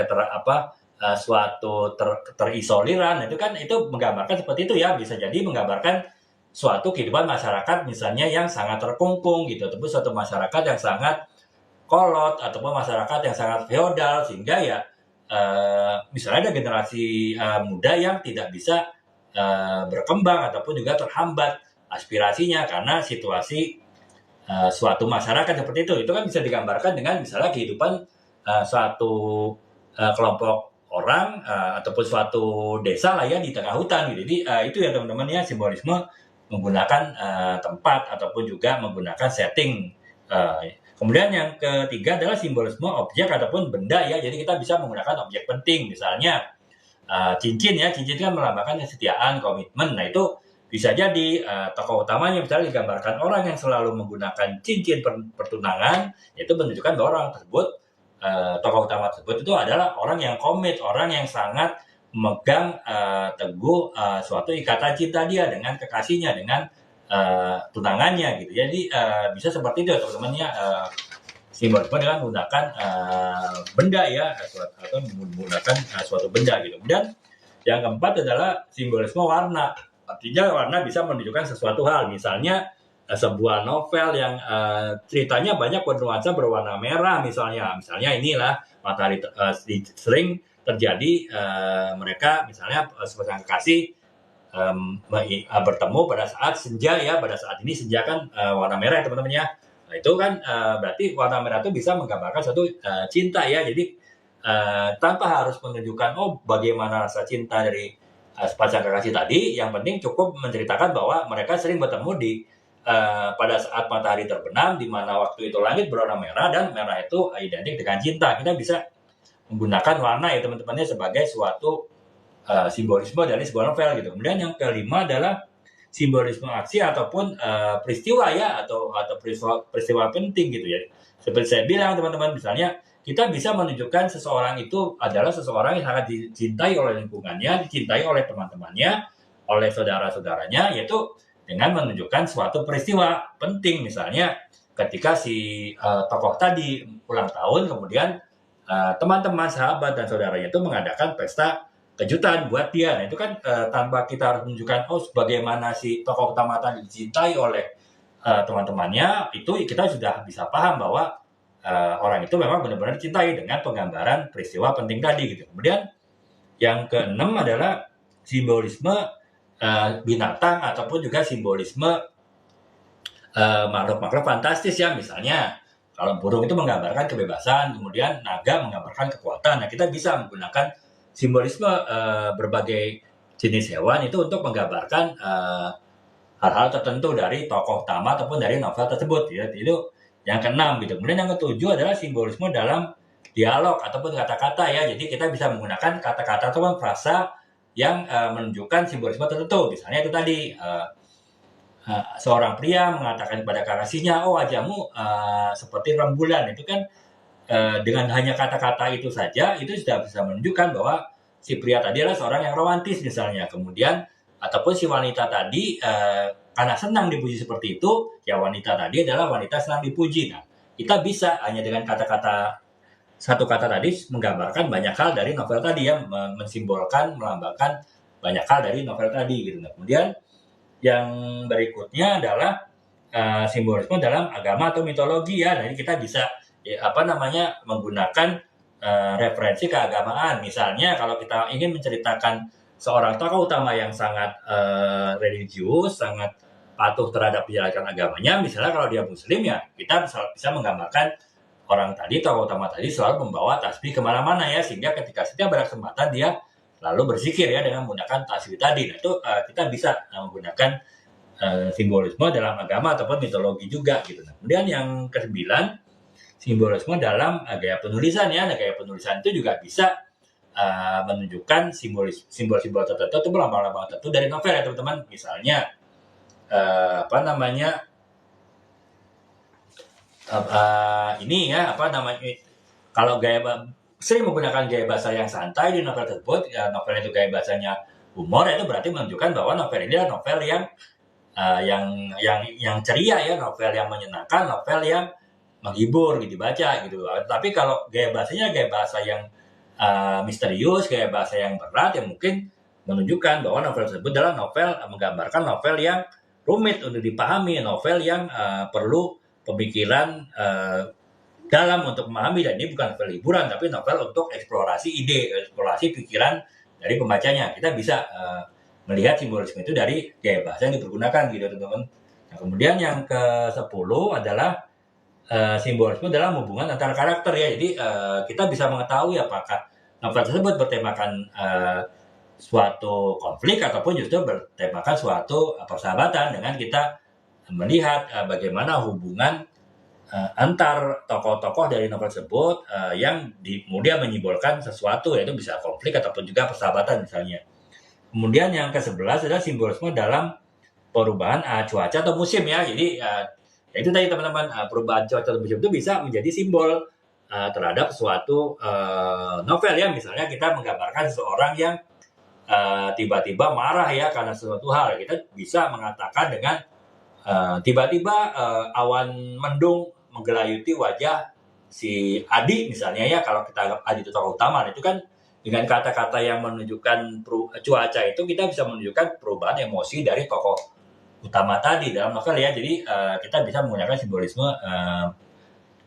suatu terisolirkan, itu kan itu menggambarkan seperti itu ya, bisa jadi menggambarkan suatu kehidupan masyarakat misalnya yang sangat terkungkung gitu, ataupun suatu masyarakat yang sangat kolot ataupun masyarakat yang sangat feodal, sehingga ya misalnya ada generasi muda yang tidak bisa berkembang ataupun juga terhambat aspirasinya karena situasi suatu masyarakat seperti itu kan bisa digambarkan dengan misalnya kehidupan suatu kelompok orang ataupun suatu desa lah ya di tengah hutan gitu. Jadi itu ya teman-teman ya, simbolisme menggunakan tempat ataupun juga menggunakan setting. Kemudian yang ketiga adalah simbolisme objek ataupun benda ya. Jadi kita bisa menggunakan objek penting, misalnya cincin ya. Cincin kan melambangkan kesetiaan, komitmen. Nah itu bisa jadi tokoh utamanya misalnya digambarkan orang yang selalu menggunakan cincin pertunangan, itu menunjukkan bahwa orang tersebut tokoh utama tersebut itu adalah orang yang komit, orang yang sangat memegang teguh suatu ikatan cinta dia dengan kekasihnya, dengan tunangannya gitu. Jadi bisa seperti itu teman-teman ya, simbolisme dengan menggunakan benda ya, atau menggunakan suatu benda gitu. Kemudian yang keempat adalah simbolisme warna. Artinya warna bisa menunjukkan sesuatu hal. Misalnya sebuah novel yang ceritanya banyak bernuansa berwarna merah misalnya inilah matahari sering terjadi mereka misalnya sepasang kekasih bertemu pada saat senja ya, pada saat ini senja kan warna merah ya teman-teman ya. Nah, itu kan berarti warna merah itu bisa menggambarkan suatu cinta ya. Jadi tanpa harus menunjukkan bagaimana rasa cinta dari sepasang kekasih tadi, yang penting cukup menceritakan bahwa mereka sering bertemu di pada saat matahari terbenam, di mana waktu itu langit berwarna merah dan merah itu identik dengan cinta. Kita bisa menggunakan warna ya teman-temannya sebagai suatu simbolisme dari sebuah novel gitu. Kemudian yang kelima adalah simbolisme aksi ataupun peristiwa ya, atau peristiwa penting gitu ya. Seperti saya bilang teman-teman, misalnya kita bisa menunjukkan seseorang itu adalah seseorang yang sangat dicintai oleh lingkungannya, dicintai oleh teman-temannya, oleh saudara-saudaranya, yaitu dengan menunjukkan suatu peristiwa penting. Misalnya ketika si tokoh tadi ulang tahun, kemudian teman-teman, sahabat, dan saudaranya itu mengadakan pesta kejutan buat dia. Nah, itu kan tanpa kita harus menunjukkan bagaimana si tokoh utama tadi dicintai oleh teman-temannya, itu kita sudah bisa paham bahwa orang itu memang benar-benar dicintai dengan penggambaran peristiwa penting tadi gitu. Kemudian yang keenam adalah simbolisme binatang ataupun juga simbolisme makhluk-makhluk fantastis ya. Misalnya kalau burung itu menggambarkan kebebasan, kemudian naga menggambarkan kekuatan. Nah, kita bisa menggunakan simbolisme berbagai jenis hewan itu untuk menggambarkan hal-hal tertentu dari tokoh utama ataupun dari novel tersebut ya. Itu yang keenam gitu. Kemudian yang ketujuh adalah simbolisme dalam dialog ataupun kata-kata ya. Jadi kita bisa menggunakan kata-kata ataupun frasa yang menunjukkan simbolisme tertentu. Misalnya itu tadi seorang pria mengatakan kepada kekasihnya, wajahmu seperti rembulan. Itu kan dengan hanya kata-kata itu saja itu sudah bisa menunjukkan bahwa si pria tadi adalah seorang yang romantis misalnya. Kemudian ataupun si wanita tadi karena senang dipuji seperti itu, ya wanita tadi adalah wanita senang dipuji. Nah, kita bisa hanya dengan kata-kata, satu kata tadi menggambarkan banyak hal dari novel tadi ya, mensimbolkan, melambangkan banyak hal dari novel tadi gitu. Nah, kemudian yang berikutnya adalah simbolisme dalam agama atau mitologi ya. Jadi kita bisa menggunakan referensi keagamaan. Misalnya kalau kita ingin menceritakan seorang tokoh utama yang sangat religius, sangat patuh terhadap penjelasan agamanya, misalnya kalau dia muslim ya, kita bisa menggambarkan orang tadi, tokoh utama tadi selalu membawa tasbih kemana-mana ya, sehingga ketika setiap berkesempatan dia lalu berzikir ya dengan menggunakan tasbih tadi. Nah, itu kita bisa menggunakan simbolisme dalam agama ataupun mitologi juga gitu. Nah, kemudian yang ke-9, simbolisme dalam gaya penulisan ya. Nah, gaya penulisan itu juga bisa menunjukkan simbol-simbol tertentu atau lambang-lambang tertentu dari novel ya teman-teman. Misalnya kalau sering menggunakan gaya bahasa yang santai di novel tersebut, ya novel itu gaya bahasanya humor, itu berarti menunjukkan bahwa novel ini adalah novel yang ceria ya, novel yang menyenangkan, novel yang menghibur gitu dibaca gitu. Tapi kalau gaya bahasanya gaya bahasa yang misterius, gaya bahasa yang berat, yang mungkin menunjukkan bahwa novel tersebut adalah novel menggambarkan novel yang rumit untuk dipahami, novel yang perlu pemikiran dalam untuk memahami, dan ini bukan novel hiburan tapi novel untuk eksplorasi ide, eksplorasi pikiran dari pembacanya. Kita bisa melihat simbolisme itu dari gaya bahasa yang dipergunakan gitu teman-teman. Nah, kemudian yang ke-10 adalah simbolisme dalam hubungan antara karakter ya. Jadi kita bisa mengetahui apakah novel tersebut bertemakan suatu konflik ataupun justru bertemakan suatu persahabatan, dengan kita melihat bagaimana hubungan antar tokoh-tokoh dari novel tersebut yang kemudian menyimbolkan sesuatu, yaitu bisa konflik ataupun juga persahabatan misalnya. Kemudian yang ke-11 adalah simbolisme dalam perubahan cuaca atau musim ya. Jadi itu tadi teman-teman, perubahan cuaca atau musim itu bisa menjadi simbol terhadap suatu novel ya. Misalnya kita menggambarkan seseorang yang tiba-tiba marah ya karena sesuatu hal, kita bisa mengatakan dengan tiba-tiba awan mendung menggelayuti wajah si Adi misalnya ya, kalau kita anggap Adi itu tokoh utama, itu kan dengan kata-kata yang menunjukkan cuaca itu kita bisa menunjukkan perubahan emosi dari tokoh utama tadi dalam novel ya. Jadi kita bisa menggunakan simbolisme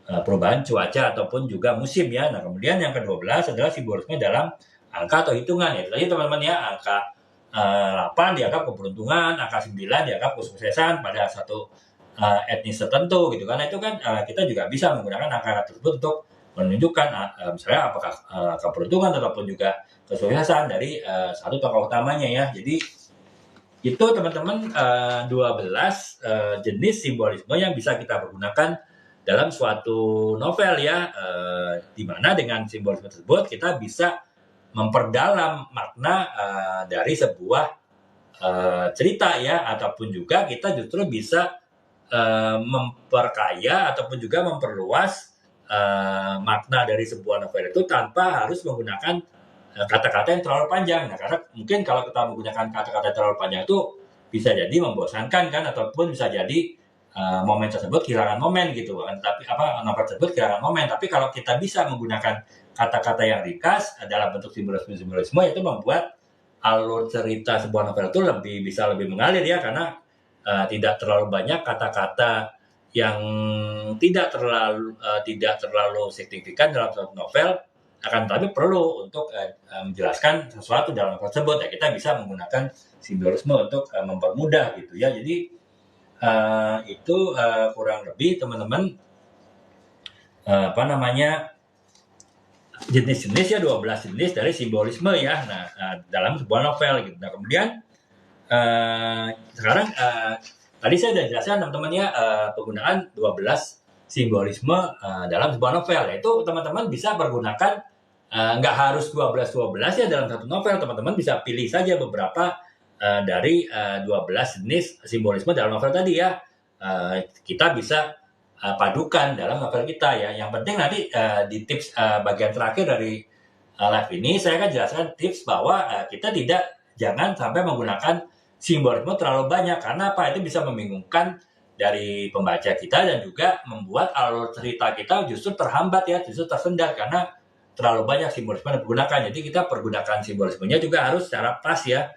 perubahan cuaca ataupun juga musim ya. Nah, kemudian yang ke-12 adalah simbolisme dalam angka atau hitungan ya. Tadi teman-teman ya, angka 8 dianggap keberuntungan, angka 9 dianggap kesuksesan pada satu etnis tertentu gitu kan. Nah, itu kan kita juga bisa menggunakan angka tersebut untuk menunjukkan misalnya apakah keberuntungan ataupun juga kesuksesan dari satu tokoh utamanya ya. Jadi itu teman-teman 12 jenis simbolisme yang bisa kita pergunakan dalam suatu novel ya, di mana dengan simbolisme tersebut kita bisa memperdalam makna dari sebuah cerita ya, ataupun juga kita justru bisa memperkaya ataupun juga memperluas makna dari sebuah novel itu tanpa harus menggunakan kata-kata yang terlalu panjang. Nah, karena mungkin kalau kita menggunakan kata-kata yang terlalu panjang itu bisa jadi membosankan kan, ataupun bisa jadi momen tersebut kehilangan momen gitu kan. Tapi novel tersebut kehilangan momen. Tapi kalau kita bisa menggunakan kata-kata yang ringkas dalam bentuk simbolisme itu membuat alur cerita sebuah novel itu bisa lebih mengalir ya, karena tidak terlalu banyak kata-kata yang tidak terlalu signifikan dalam suatu novel, akan tetapi perlu untuk menjelaskan sesuatu dalam novel tersebut ya. Kita bisa menggunakan simbolisme untuk mempermudah gitu ya. Jadi itu kurang lebih teman-teman jenis-jenis ya, 12 jenis dari simbolisme ya. Nah, dalam sebuah novel gitu. Nah, kemudian sekarang tadi saya sudah jelaskan teman-teman ya, penggunaan 12 simbolisme dalam sebuah novel, yaitu teman-teman bisa pergunakan nggak harus 12 ya dalam satu novel. Teman-teman bisa pilih saja beberapa dari 12 jenis simbolisme dalam novel tadi ya. Kita bisa padukan dalam novel kita ya. Yang penting nanti di tips bagian terakhir dari live ini saya akan jelaskan tips bahwa kita jangan sampai menggunakan simbolisme terlalu banyak, karena apa? Itu bisa membingungkan dari pembaca kita dan juga membuat alur cerita kita justru terhambat ya, justru tersendat karena terlalu banyak simbolisme yang digunakan. Jadi kita pergunakan simbolismenya juga harus secara pas ya,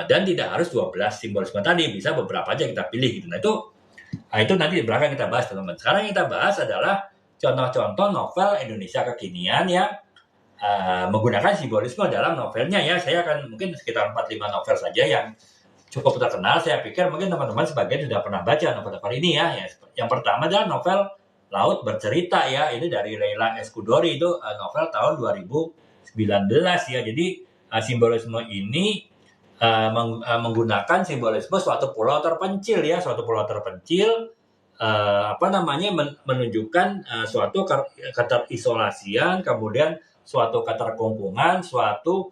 dan tidak harus 12 simbolisme tadi, bisa beberapa aja kita pilih gitu. Nah itu nanti di belakang kita bahas teman-teman. Sekarang kita bahas adalah contoh-contoh novel Indonesia kekinian yang menggunakan simbolisme dalam novelnya ya. Saya akan mungkin sekitar 4-5 novel saja yang cukup terkenal. Saya pikir mungkin teman-teman sebagian sudah pernah baca novel-novel ini ya. Yang pertama adalah novel Laut Bercerita ya. Ini dari Leila Eskudori, itu novel tahun 2019 ya. Jadi simbolisme ini menggunakan simbolisme suatu pulau terpencil ya, suatu pulau terpencil menunjukkan suatu keterisolasian, kemudian suatu keterkungkungan, suatu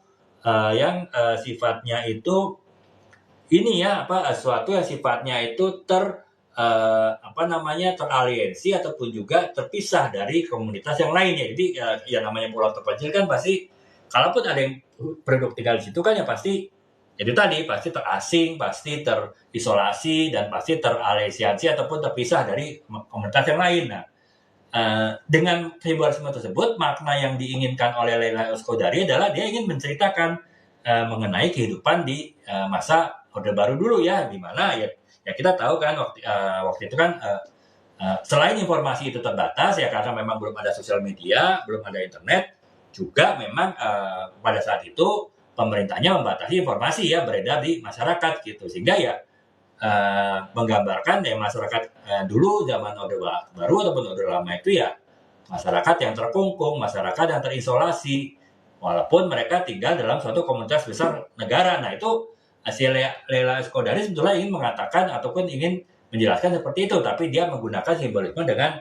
yang sifatnya itu ini ya, suatu yang sifatnya itu teraliensi ataupun juga terpisah dari komunitas yang lainnya. Jadi yang namanya pulau terpencil kan pasti, kalaupun ada yang penduduk tinggal di situ kan ya pasti itu tadi, pasti terasing, pasti terisolasi, dan pasti teraliensi ataupun terpisah dari komunitas yang lain. Nah, dengan simbolisme tersebut, makna yang diinginkan oleh Leila Eskudari adalah dia ingin menceritakan mengenai kehidupan di masa Orde Baru dulu ya, di mana ya kita tahu kan waktu itu kan selain informasi itu terbatas ya, karena memang belum ada sosial media, belum ada internet, juga memang pada saat itu pemerintahnya membatasi informasi ya beredar di masyarakat gitu, sehingga ya menggambarkan ya masyarakat dulu zaman Orde Baru ataupun Orde Lama itu ya masyarakat yang terkungkung, masyarakat yang terisolasi, walaupun mereka tinggal dalam suatu komunitas besar negara. Nah itu hasil Leila Eskudari sebetulnya ingin mengatakan ataupun ingin menjelaskan seperti itu, tapi dia menggunakan simbolisme dengan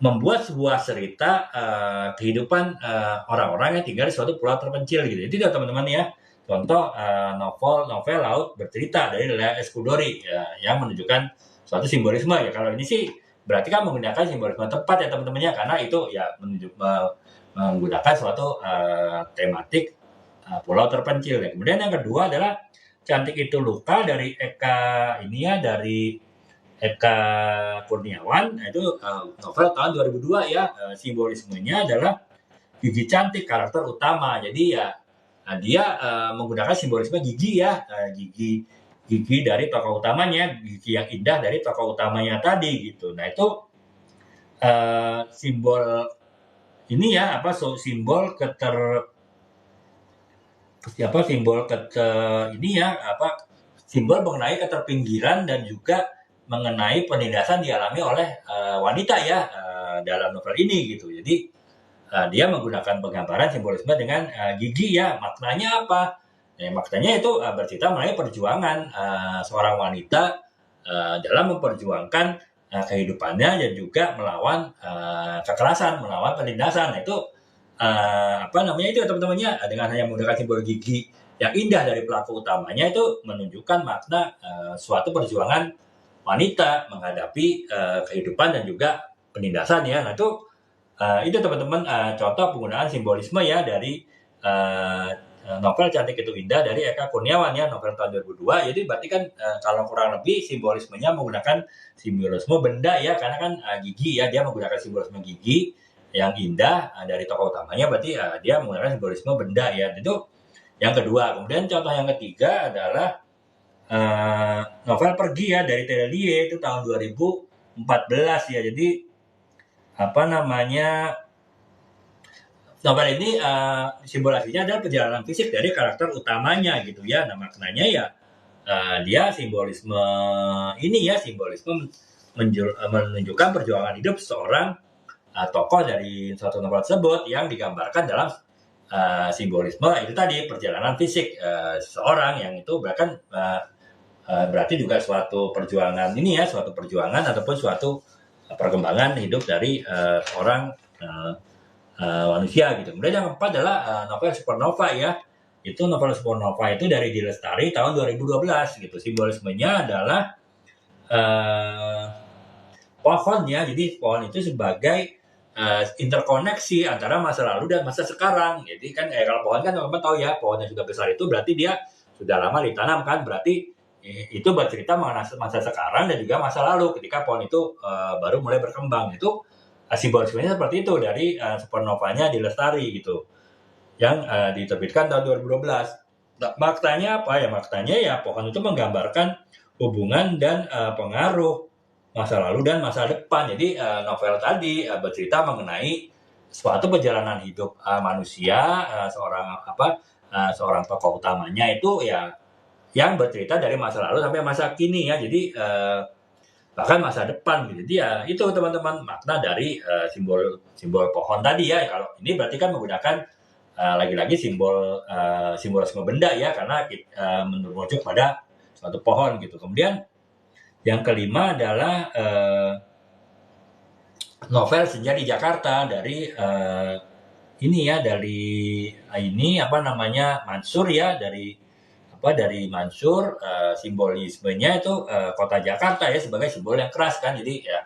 membuat sebuah cerita kehidupan orang-orang yang tinggal di suatu pulau terpencil gitu. Itu teman-teman ya, contoh novel Laut Bercerita dari Leila Eskudori ya, yang menunjukkan suatu simbolisme ya. Kalau ini sih berarti kan menggunakan simbolisme tepat ya teman-temannya, karena itu ya menggunakan suatu tematik pulau terpencil ya. Kemudian yang kedua adalah Cantik Itu Luka dari Eka ini ya, dari Eka Kurniawan. Nah, itu novel tahun 2002 ya. Simbolismenya adalah gigi cantik karakter utama. Jadi ya dia menggunakan simbolisme gigi ya, gigi gigi dari tokoh utamanya, gigi yang indah dari tokoh utamanya tadi gitu. Nah itu simbol ini ya apa simbol ini ya apa simbol mengenai keterpinggiran dan juga mengenai penindasan dialami oleh wanita ya dalam novel ini gitu. Jadi dia menggunakan penggambaran simbolisme dengan gigi ya. Maknanya apa? Maknanya itu bercerita mengenai perjuangan seorang wanita dalam memperjuangkan kehidupannya dan juga melawan kekerasan, melawan penindasan. Nah, itu apa namanya itu teman-temannya dengan hanya menggunakan simbol gigi yang indah dari pelaku utamanya itu menunjukkan makna suatu perjuangan wanita menghadapi kehidupan dan juga penindasan ya. Nah itu teman-teman contoh penggunaan simbolisme ya dari novel Cantik Itu Indah dari Eka Kurniawan ya, novel tahun 2002. Jadi berarti kan kalau kurang lebih simbolismenya menggunakan simbolisme benda ya, karena kan gigi ya, dia menggunakan simbolisme gigi yang indah dari tokoh utamanya, berarti dia menggunakan simbolisme benda ya. Itu yang kedua. Kemudian contoh yang ketiga adalah novel Pergi ya dari Terelie itu tahun 2014 ya. Jadi apa namanya novel ini simbolisasinya adalah perjalanan fisik dari karakter utamanya gitu ya. Nah maknanya ya dia simbolisme ini ya, simbolisme menunjukkan perjuangan hidup seorang tokoh dari suatu novel tersebut yang digambarkan dalam simbolisme itu tadi perjalanan fisik seseorang yang itu bahkan berarti juga suatu perjuangan ini ya, suatu perjuangan ataupun suatu perkembangan hidup dari seorang manusia gitu. Kemudian yang keempat adalah novel Supernova ya. Itu novel Supernova itu dari Di Lestari tahun 2012 gitu. Simbolismenya adalah pohon ya. Jadi pohon itu sebagai interkoneksi antara masa lalu dan masa sekarang. Jadi kan kalau pohon kan teman-teman tahu ya, pohon yang sudah besar itu berarti dia sudah lama ditanam kan, berarti itu bercerita mengenai masa sekarang dan juga masa lalu ketika pohon itu baru mulai berkembang. Itu simbolismenya seperti itu dari Supernovanya Di Lestari gitu yang diterbitkan tahun 2012. Nah, maknanya apa ya? Maknanya ya pohon itu menggambarkan hubungan dan pengaruh masa lalu dan masa depan. Jadi novel tadi bercerita mengenai suatu perjalanan hidup manusia, seorang tokoh utamanya itu ya yang bercerita dari masa lalu sampai masa kini ya. Jadi bahkan masa depan gitu. Jadi ya itu teman-teman makna dari simbol pohon tadi ya. Kalau ini berarti kan menggunakan lagi-lagi simbolisme benda ya, karena merujuk pada suatu pohon gitu. Kemudian yang kelima adalah novel Senja di Jakarta dari Mansur ya, dari Mansur. Simbolismenya itu kota Jakarta ya sebagai simbol yang keras kan. Jadi ya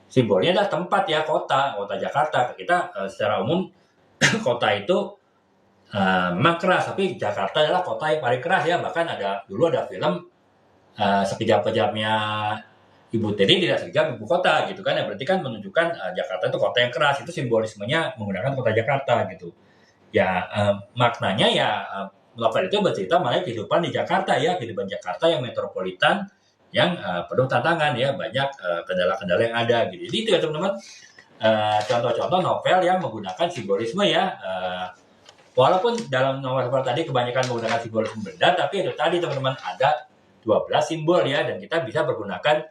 simbolnya adalah tempat ya, kota Jakarta. Kita secara umum kota itu memang keras, tapi Jakarta adalah kota yang paling keras ya. Bahkan dulu ada film sekejap-kejapnya Ibu Tiri tidak sekejap ibu kota gitu kan ya, berarti kan menunjukkan Jakarta itu kota yang keras. Itu simbolismenya menggunakan kota Jakarta gitu ya. Maknanya ya novel itu bercerita mengenai kehidupan di Jakarta ya, kehidupan Jakarta yang metropolitan yang penuh tantangan ya, banyak kendala-kendala yang ada gitu. Jadi itu ya teman-teman contoh-contoh novel yang menggunakan simbolisme ya. Walaupun dalam novel tadi kebanyakan menggunakan simbolisme benda, tapi itu tadi teman-teman ada 12 simbol ya, dan kita bisa menggunakan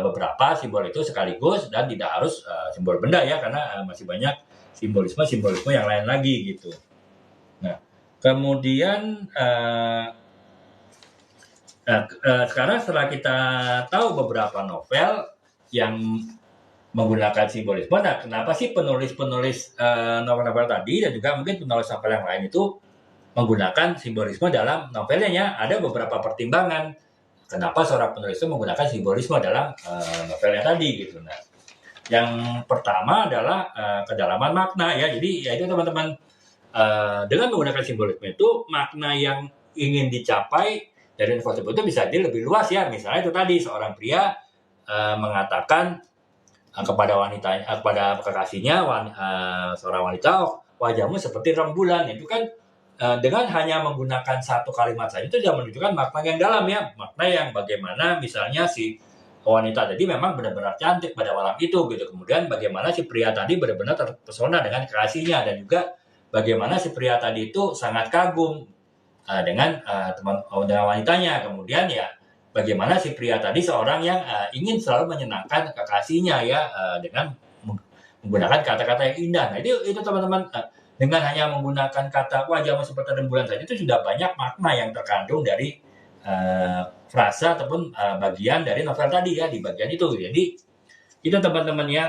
beberapa simbol itu sekaligus dan tidak harus simbol benda ya, karena masih banyak simbolisme yang lain lagi gitu. Nah, kemudian sekarang setelah kita tahu beberapa novel yang menggunakan simbolisme, nah kenapa sih penulis-penulis novel-novel tadi dan juga mungkin penulis novel yang lain itu menggunakan simbolisme dalam novelnya ya? Ada beberapa pertimbangan kenapa seorang penulis itu menggunakan simbolisme dalam novelnya tadi gitu. Nah, yang pertama adalah kedalaman makna ya. Jadi ya itu teman-teman, dengan menggunakan simbolisme itu makna yang ingin dicapai dari novel tersebut itu bisa jadi lebih luas ya. Misalnya itu tadi seorang pria mengatakan kepada wanita, kepada kekasihnya, seorang wanita, oh, wajahmu seperti rembulan. Itu kan dengan hanya menggunakan satu kalimat saja itu sudah menunjukkan makna yang dalam ya, makna yang bagaimana misalnya si wanita tadi memang benar-benar cantik pada malam itu gitu. Kemudian bagaimana si pria tadi benar-benar terpesona dengan kekasihnya, dan juga bagaimana si pria tadi itu sangat kagum dengan dengan wanitanya. Kemudian ya bagaimana si pria tadi seorang yang ingin selalu menyenangkan kekasihnya ya, dengan menggunakan kata-kata yang indah. Nah itu teman-teman, dengan hanya menggunakan kata wajahmu seperti rembulan saja itu sudah banyak makna yang terkandung dari frasa ataupun bagian dari novel tadi ya, di bagian itu. Jadi itu teman-teman ya,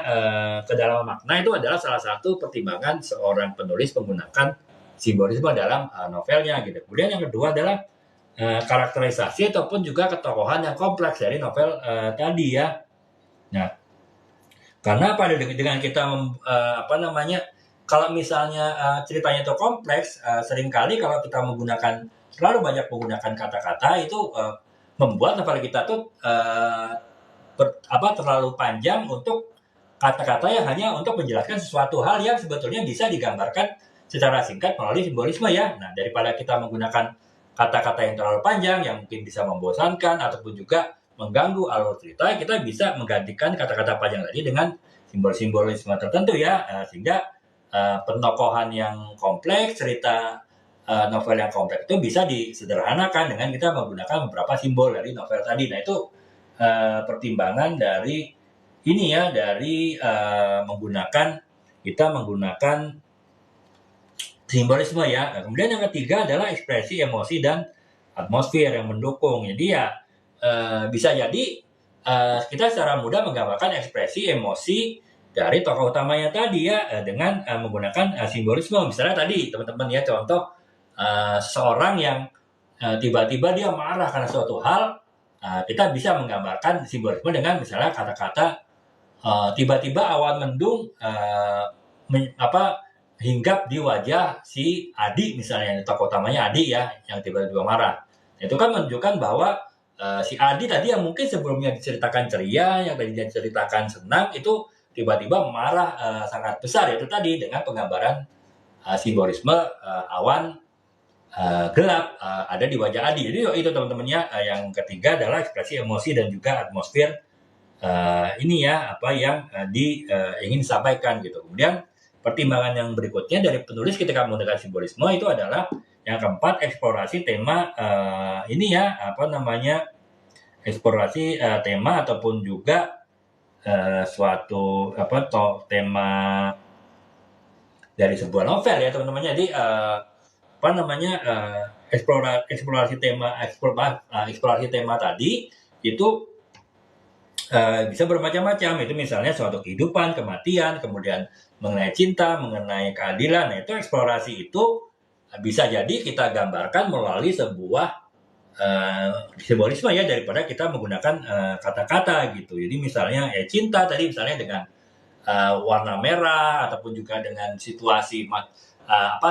kedalaman makna itu adalah salah satu pertimbangan seorang penulis menggunakan simbolisme dalam novelnya gitu. Kemudian yang kedua adalah karakterisasi ataupun juga ketokohan yang kompleks dari novel tadi ya. Nah, karena pada dengan kita kalau misalnya ceritanya itu kompleks, seringkali kalau kita terlalu banyak menggunakan kata-kata itu membuat novel kita tuh terlalu panjang untuk kata-kata yang hanya untuk menjelaskan sesuatu hal yang sebetulnya bisa digambarkan secara singkat melalui simbolisme ya. Nah, daripada kita menggunakan kata-kata yang terlalu panjang yang mungkin bisa membosankan ataupun juga mengganggu alur cerita, kita bisa menggantikan kata-kata panjang tadi dengan simbol-simbolisme tertentu ya, sehingga penokohan yang kompleks, cerita novel yang kompleks itu bisa disederhanakan dengan kita menggunakan beberapa simbol dari novel tadi. Nah itu pertimbangan dari ini ya, dari kita menggunakan simbolisme ya. Nah, kemudian yang ketiga adalah ekspresi emosi dan atmosfer yang mendukung. Jadi ya bisa jadi kita secara mudah menggambarkan ekspresi emosi dari tokoh utamanya tadi ya, dengan menggunakan simbolisme. Misalnya tadi teman-teman ya, contoh seorang yang tiba-tiba dia marah karena suatu hal, kita bisa menggambarkan simbolisme dengan misalnya kata-kata tiba-tiba awan mendung hinggap di wajah si Adi misalnya, tokoh utamanya Adi ya, yang tiba-tiba marah. Itu kan menunjukkan bahwa si Adi tadi yang mungkin sebelumnya diceritakan ceria, yang tadi diceritakan senang, itu tiba-tiba marah sangat besar. Itu tadi dengan penggambaran simbolisme awan gelap ada di wajah Adi. Jadi itu teman-temannya. Yang ketiga adalah ekspresi emosi dan juga atmosfer ini ya, apa yang ingin disampaikan gitu. Kemudian pertimbangan yang berikutnya dari penulis ketika menggunakan simbolisme itu adalah yang keempat, eksplorasi tema ini ya, eksplorasi tema ataupun juga suatu tema dari sebuah novel ya teman-teman. Jadi eksplorasi tema tadi itu bisa bermacam-macam. Itu misalnya suatu kehidupan, kematian, kemudian mengenai cinta, mengenai keadilan. Nah, itu eksplorasi itu bisa jadi kita gambarkan melalui sebuah simbolisme ya, daripada kita menggunakan kata-kata gitu. Jadi misalnya cinta tadi misalnya dengan warna merah, ataupun juga dengan situasi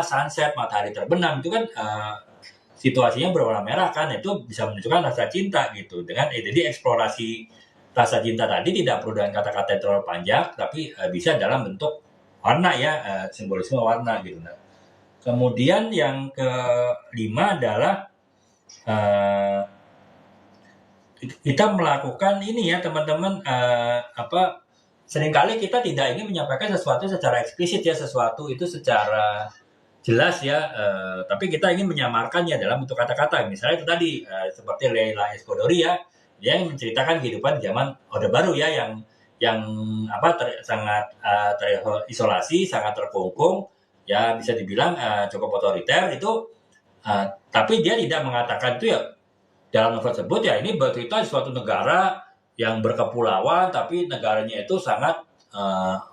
sunset, matahari terbenam, itu kan situasinya berwarna merah kan, itu bisa menunjukkan rasa cinta gitu. Jadi eksplorasi rasa cinta tadi tidak perlu dengan kata-kata yang terlalu panjang, tapi bisa dalam bentuk warna ya, simbolisme warna gitu. Nah, kemudian yang kelima adalah kita melakukan ini ya teman-teman, seringkali kita tidak ingin menyampaikan sesuatu secara eksplisit ya, sesuatu itu secara jelas ya, tapi kita ingin menyamarkannya dalam bentuk kata-kata. Misalnya itu tadi seperti Leila Escuderi ya, dia yang menceritakan kehidupan zaman Orde Baru ya, yang sangat terisolasi, sangat terkungkung ya, bisa dibilang cukup otoriter itu, tapi dia tidak mengatakan itu ya dalam novel tersebut ya, ini bercerita di suatu negara yang berkepulauan tapi negaranya itu sangat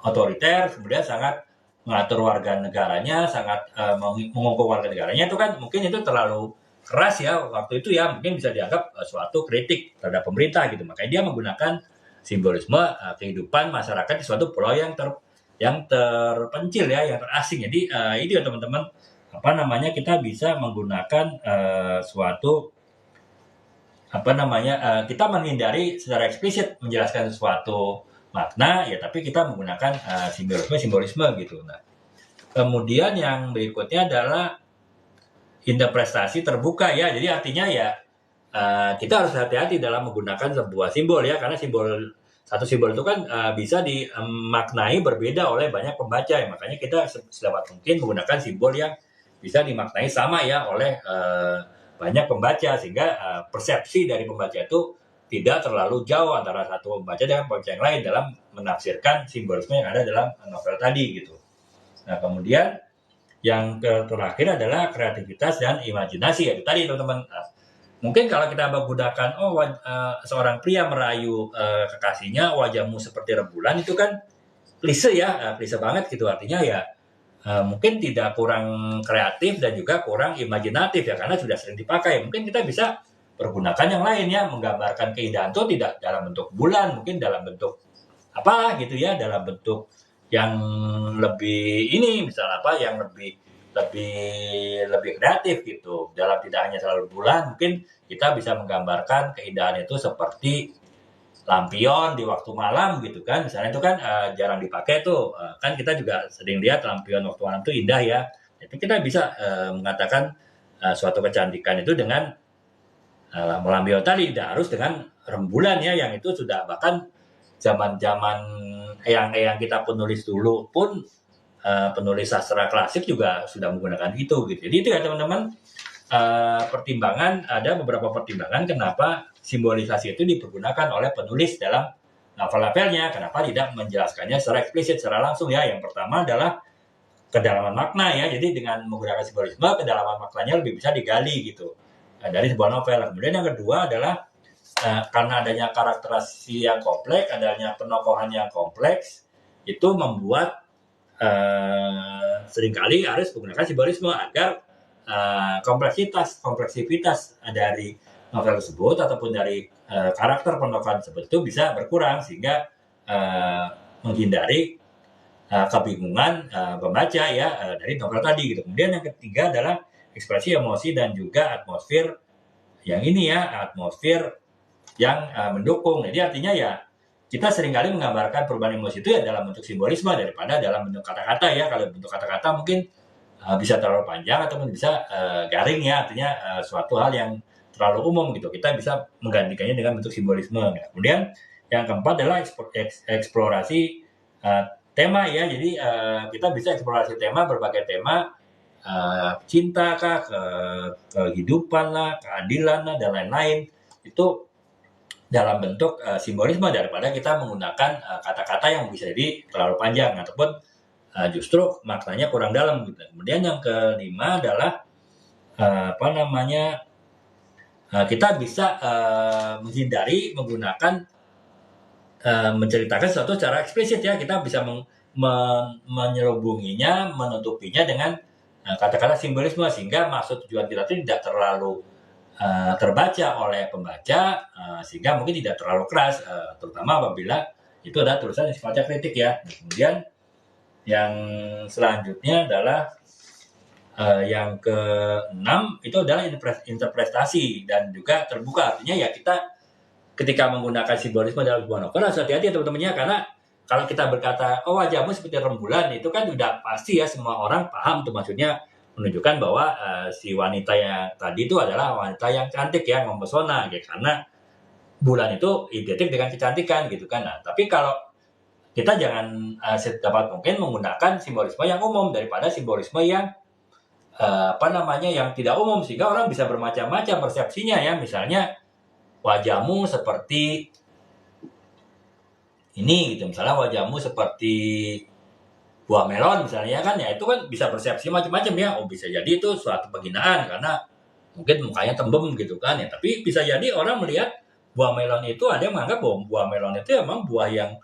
otoriter, kemudian sangat mengatur warga negaranya, sangat menghukum warga negaranya. Itu kan mungkin itu terlalu keras ya waktu itu ya, mungkin bisa dianggap suatu kritik terhadap pemerintah gitu. Makanya dia menggunakan simbolisme kehidupan masyarakat di suatu pulau yang terpencil ya, yang terasing. Jadi itu ya teman-teman, kita bisa menggunakan suatu kita menghindari secara eksplisit menjelaskan sesuatu makna ya, tapi kita menggunakan simbolisme gitu. Nah, kemudian yang berikutnya adalah interpretasi terbuka ya. Jadi artinya ya kita harus hati-hati dalam menggunakan sebuah simbol ya, karena satu simbol itu kan bisa dimaknai berbeda oleh banyak pembaca ya. Makanya kita sedapat mungkin menggunakan simbol yang bisa dimaknai sama ya oleh banyak pembaca, sehingga persepsi dari pembaca itu tidak terlalu jauh antara satu pembaca dengan pembaca yang lain dalam menafsirkan simbolisme yang ada dalam novel tadi gitu. Nah, kemudian yang terakhir adalah kreativitas dan imajinasi ya. Tadi teman-teman, mungkin kalau kita menggunakan seorang pria merayu kekasihnya, wajahmu seperti rembulan, itu kan klise ya, klise banget gitu. Artinya ya mungkin tidak kurang kreatif dan juga kurang imajinatif ya, karena sudah sering dipakai. Mungkin kita bisa pergunakan yang lain ya, menggambarkan keindahan itu tidak dalam bentuk bulan, mungkin dalam bentuk apa gitu ya, dalam bentuk yang lebih ini, misal yang lebih kreatif gitu. Dalam tidak hanya selalu bulan, mungkin kita bisa menggambarkan keindahan itu seperti lampion di waktu malam gitu kan. Misalnya itu kan jarang dipakai tuh. Kan kita juga sering lihat lampion waktu malam itu indah ya. Tapi kita bisa mengatakan suatu kecantikan itu dengan lampion tadi, tidak harus dengan rembulan ya, yang itu sudah bahkan zaman-zaman yang kita penulis dulu pun penulis sastra klasik juga sudah menggunakan itu gitu. Jadi itu ya teman-teman, ada beberapa pertimbangan kenapa simbolisasi itu dipergunakan oleh penulis dalam novel-novelnya. Kenapa tidak menjelaskannya secara eksplisit, secara langsung ya. Yang pertama adalah kedalaman makna ya. Jadi dengan menggunakan simbolisme, kedalaman maknanya lebih bisa digali gitu dari sebuah novel. Kemudian yang kedua adalah karena adanya karakterisasi yang kompleks, adanya penokohan yang kompleks, itu membuat seringkali harus menggunakan simbolisme agar kompleksitas dari novel tersebut ataupun dari karakter penokohan tersebut itu bisa berkurang, sehingga menghindari kebingungan pembaca ya dari novel tadi gitu. Kemudian yang ketiga adalah ekspresi emosi dan juga atmosfer yang mendukung. Jadi artinya ya kita seringkali menggambarkan perubahan emosi itu ya dalam bentuk simbolisme daripada dalam bentuk kata-kata ya. Kalau bentuk kata-kata mungkin bisa terlalu panjang ataupun bisa garing ya, artinya suatu hal yang terlalu umum gitu. Kita bisa menggantikannya dengan bentuk simbolisme. Kemudian yang keempat adalah eksplorasi tema ya. Jadi kita bisa eksplorasi tema, berbagai tema, cinta kah, kehidupan lah, keadilan lah, dan lain-lain, itu dalam bentuk simbolisme daripada kita menggunakan kata-kata yang bisa jadi terlalu panjang ataupun justru maknanya kurang dalam gitu. Kemudian yang kelima adalah kita bisa menghindari menggunakan menceritakan sesuatu secara eksplisit ya. Kita bisa menyelubunginya, menutupinya dengan kata-kata simbolisme, sehingga maksud tujuan kita itu tidak terlalu terbaca oleh pembaca, sehingga mungkin tidak terlalu keras, terutama apabila itu adalah tulisan yang sifatnya kritik ya. Kemudian yang selanjutnya adalah yang keenam itu adalah interpretasi dan juga terbuka. Artinya ya kita ketika menggunakan simbolisme dalam sebuah novel harus hati-hati ya teman-temannya, karena kalau kita berkata wajahmu seperti rembulan, itu kan udah pasti ya semua orang paham tuh maksudnya menunjukkan bahwa si wanita yang tadi itu adalah wanita yang cantik ya, mempesona ya, karena bulan itu identik dengan kecantikan gitu kan. Nah, tapi kalau kita jangan sedapat mungkin menggunakan simbolisme yang umum daripada simbolisme yang yang tidak umum, sehingga orang bisa bermacam-macam persepsinya ya. Misalnya wajahmu seperti ini gitu, misalnya wajahmu seperti buah melon misalnya kan ya, itu kan bisa persepsi macam-macam ya. Bisa jadi itu suatu penghinaan karena mungkin mukanya tembem gitu kan ya, tapi bisa jadi orang melihat buah melon itu, ada yang menganggap bahwa buah melon itu emang buah yang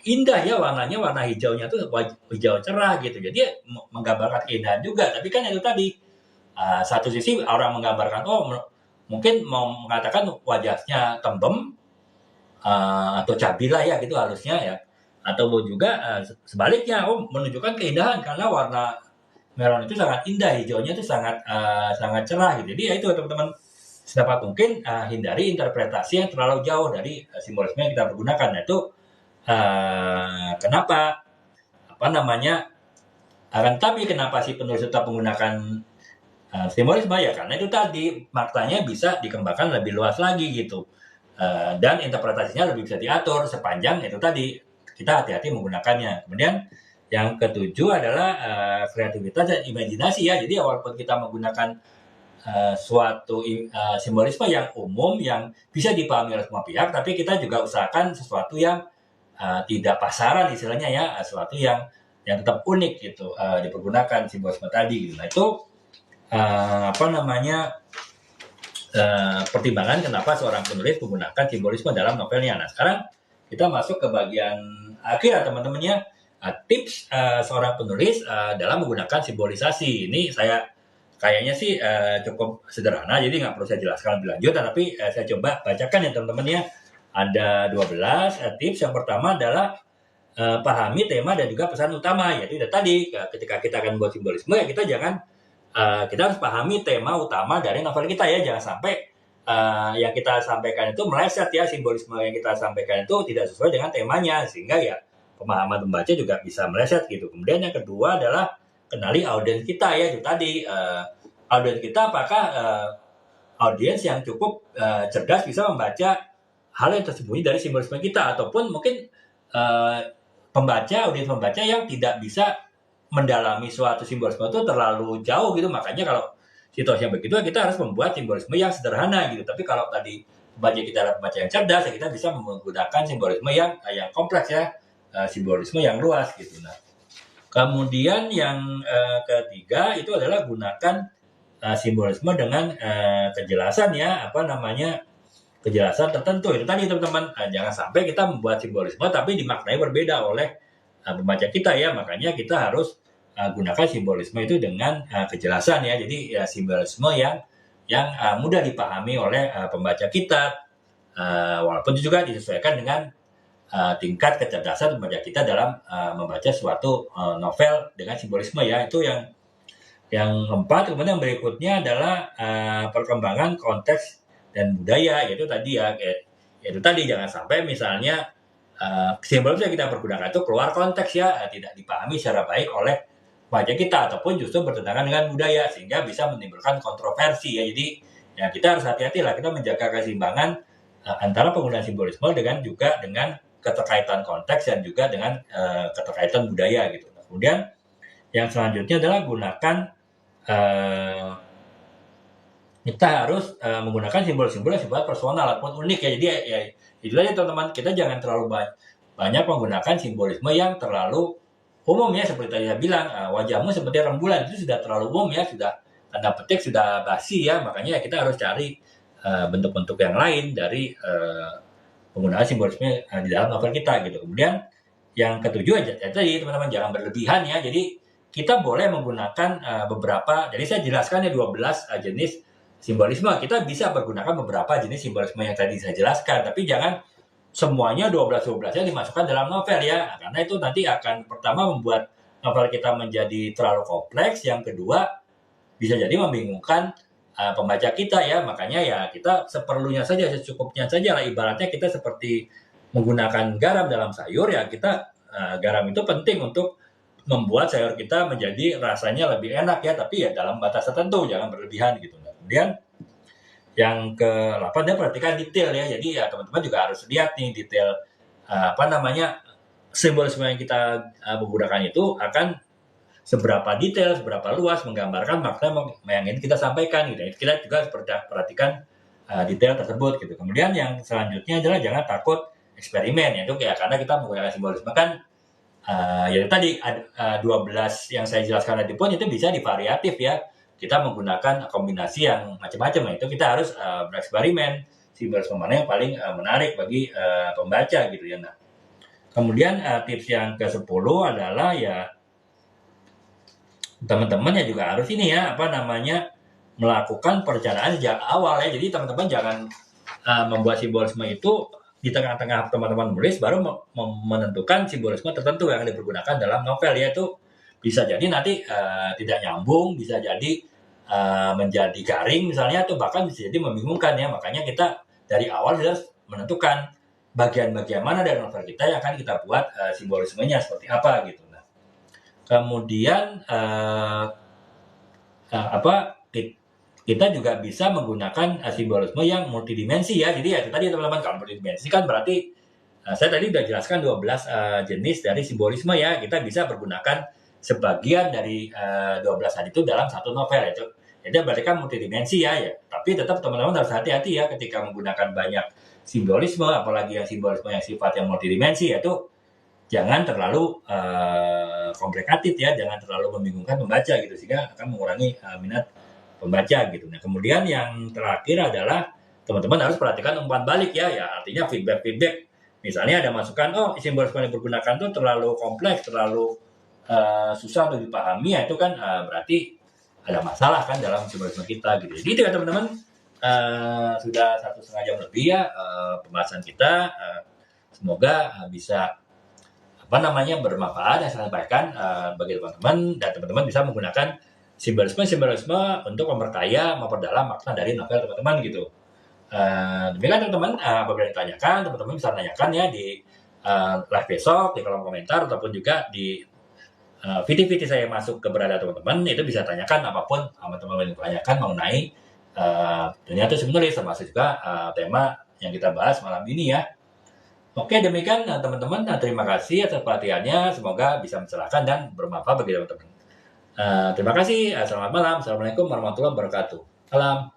indah ya, warnanya warna hijaunya tuh hijau cerah gitu, jadi menggambarkan keindahan juga. Tapi kan itu tadi satu sisi orang menggambarkan mungkin mau mengatakan wajahnya tembem atau cabila ya gitu halusnya ya, atau juga sebaliknya menunjukkan keindahan karena warna melon itu sangat indah, hijaunya itu sangat cerah gitu. Jadi ya itu teman-teman, sedapat mungkin hindari interpretasi yang terlalu jauh dari simbolisme yang kita pergunakan. Nah, itu kenapa apa namanya akan tapi kenapa si penulis tetap menggunakan simbolisme ya, karena itu tadi maknanya bisa dikembangkan lebih luas lagi gitu. Dan interpretasinya lebih bisa diatur sepanjang itu tadi kita hati-hati menggunakannya. Kemudian yang ketujuh adalah kreativitas dan imajinasi ya. Jadi walaupun kita menggunakan suatu simbolisme yang umum yang bisa dipahami oleh semua pihak, tapi kita juga usahakan sesuatu yang tidak pasaran istilahnya ya, sesuatu yang tetap unik gitu dipergunakan simbolisme tadi gitu. Nah itu apa namanya pertimbangan kenapa seorang penulis menggunakan simbolisme dalam novelnya. Nah sekarang kita masuk ke bagian akhir teman-temannya, tips seorang penulis dalam menggunakan simbolisasi. Ini saya kayaknya sih cukup sederhana, jadi nggak perlu saya jelaskan lebih lanjut, tapi saya coba bacakan ya teman-temannya. Ada 12 tips. Yang pertama adalah pahami tema dan juga pesan utama, yaitu tadi ketika kita akan buat simbolisme ya kita jangan kita harus pahami tema utama dari novel kita ya, jangan sampai yang kita sampaikan itu meleset ya, simbolisme yang kita sampaikan itu tidak sesuai dengan temanya, sehingga ya pemahaman pembaca juga bisa meleset gitu. Kemudian yang kedua adalah kenali audiens kita ya, itu tadi audiens kita apakah audiens yang cukup cerdas bisa membaca hal yang tersembunyi dari simbolisme kita, ataupun mungkin audiens pembaca yang tidak bisa mendalami suatu simbolisme itu terlalu jauh gitu. Makanya kalau situasi yang begitu kita harus membuat simbolisme yang sederhana gitu. Tapi kalau tadi pembaca kita adalah pembaca yang cerdas ya kita bisa menggunakan simbolisme yang kompleks ya, simbolisme yang luas gitu. Nah, kemudian yang ketiga itu adalah gunakan simbolisme dengan kejelasan ya, apa namanya, kejelasan tertentu. Itu tadi teman-teman, jangan sampai kita membuat simbolisme tapi dimaknai berbeda oleh pembaca kita ya. Makanya kita harus gunakan simbolisme itu dengan kejelasan ya. Jadi simbolisme yang mudah dipahami oleh pembaca kita, walaupun juga disesuaikan dengan tingkat kecerdasan pembaca kita dalam membaca suatu novel dengan simbolisme ya. Itu yang keempat. Kemudian yang berikutnya adalah perkembangan konteks dan budaya, yaitu tadi ya, yaitu tadi jangan sampai misalnya simbolisme yang kita pergunakan itu keluar konteks ya, tidak dipahami secara baik oleh baca kita, ataupun justru bertentangan dengan budaya sehingga bisa menimbulkan kontroversi ya. Jadi ya kita harus hati-hati lah, kita menjaga keseimbangan antara penggunaan simbolisme dengan keterkaitan konteks dan juga dengan keterkaitan budaya gitu. Kemudian yang selanjutnya adalah gunakan kita harus menggunakan simbol-simbol yang sifat personal ataupun unik ya. Jadi ya itu aja teman-teman, kita jangan terlalu banyak menggunakan simbolisme yang terlalu umum ya. Seperti tadi saya bilang, wajahmu seperti rembulan, itu sudah terlalu umum ya, sudah tanda petik, sudah basi ya. Makanya kita harus cari bentuk-bentuk yang lain dari penggunaan simbolisme di dalam novel kita gitu. Kemudian yang ketujuh aja tadi teman-teman, jangan berlebihan ya. Jadi kita boleh menggunakan beberapa, jadi saya jelaskan ya 12 jenis simbolisme. Kita bisa menggunakan beberapa jenis simbolisme yang tadi saya jelaskan, tapi jangan semuanya 12-12-nya dimasukkan dalam novel ya, karena itu nanti akan pertama membuat novel kita menjadi terlalu kompleks, yang kedua bisa jadi membingungkan pembaca kita ya. Makanya ya kita seperlunya saja, secukupnya saja lah. Ibaratnya kita seperti menggunakan garam dalam sayur ya, kita garam itu penting untuk membuat sayur kita menjadi rasanya lebih enak ya, tapi ya dalam batas tertentu, jangan berlebihan gitu. Kemudian yang ke-8 dia perhatikan detail ya. Jadi ya teman-teman juga harus lihat nih detail simbolisme yang kita menggunakan itu akan seberapa detail, seberapa luas menggambarkan makna yang ingin kita sampaikan gitu. Kita juga perhatikan detail tersebut gitu. Kemudian yang selanjutnya adalah jangan takut eksperimen, yaitu ya karena kita menggunakan simbolisme kan ya tadi 12 yang saya jelaskan tadi pun itu bisa divariatif ya. Kita menggunakan kombinasi yang macam-macam, itu kita harus bereksperimen simbolisme mana yang paling menarik bagi pembaca gitu ya. Nah, kemudian tips yang ke-10 adalah ya teman-teman ya juga harus ini ya, melakukan perencanaan sejak awal ya. Jadi teman-teman jangan membuat simbolisme itu di tengah-tengah teman-teman menulis baru menentukan simbolisme tertentu yang dipergunakan dalam novel ya. Itu bisa jadi nanti tidak nyambung, bisa jadi menjadi garing misalnya, atau bahkan bisa jadi membingungkan ya. Makanya kita dari awal sudah menentukan bagian-bagian mana dari novel kita yang akan kita buat simbolismenya seperti apa gitu. Nah, kemudian kita juga bisa menggunakan simbolisme yang multidimensi ya. Jadi ya itu tadi teman-teman, kalau multidimensi kan berarti saya tadi sudah jelaskan 12 jenis dari simbolisme ya. Kita bisa pergunakan sebagian dari 12 tadi itu dalam satu novel itu. Jadi berarti kan multidimensi ya. Tapi tetap teman-teman harus hati-hati ya ketika menggunakan banyak simbolisme, apalagi yang simbolisme yang sifatnya multidimensi, yaitu jangan terlalu komplikatif ya, jangan terlalu membingungkan pembaca gitu, sehingga akan mengurangi minat pembaca gitu. Nah, kemudian yang terakhir adalah teman-teman harus perhatikan umpan balik ya, artinya feedback. Misalnya ada masukan, simbolisme yang digunakan itu terlalu kompleks, terlalu susah untuk dipahami, ya itu kan berarti ada masalah kan dalam simbolisme kita gitu. Jadi itu ya teman-teman, sudah 1,5 jam lebih ya pembahasan kita. Semoga bisa bermanfaat yang saya sampaikan bagi teman-teman, dan teman-teman bisa menggunakan simbolisme untuk memperkaya, memperdalam makna dari novel teman-teman gitu. Demikian teman-teman, apabila ditanyakan, teman-teman bisa tanyakan ya di live besok, di kolom komentar, ataupun juga di video-video saya masuk ke berada teman-teman, itu bisa tanyakan apapun teman-teman yang tanyakan mengenai dunia itu sebenarnya, termasuk juga tema yang kita bahas malam ini ya. Oke, demikian teman-teman. Terima kasih atas perhatiannya. Semoga bisa mencerahkan dan bermanfaat bagi teman-teman. Terima kasih. Selamat malam. Assalamualaikum warahmatullahi wabarakatuh. Salam.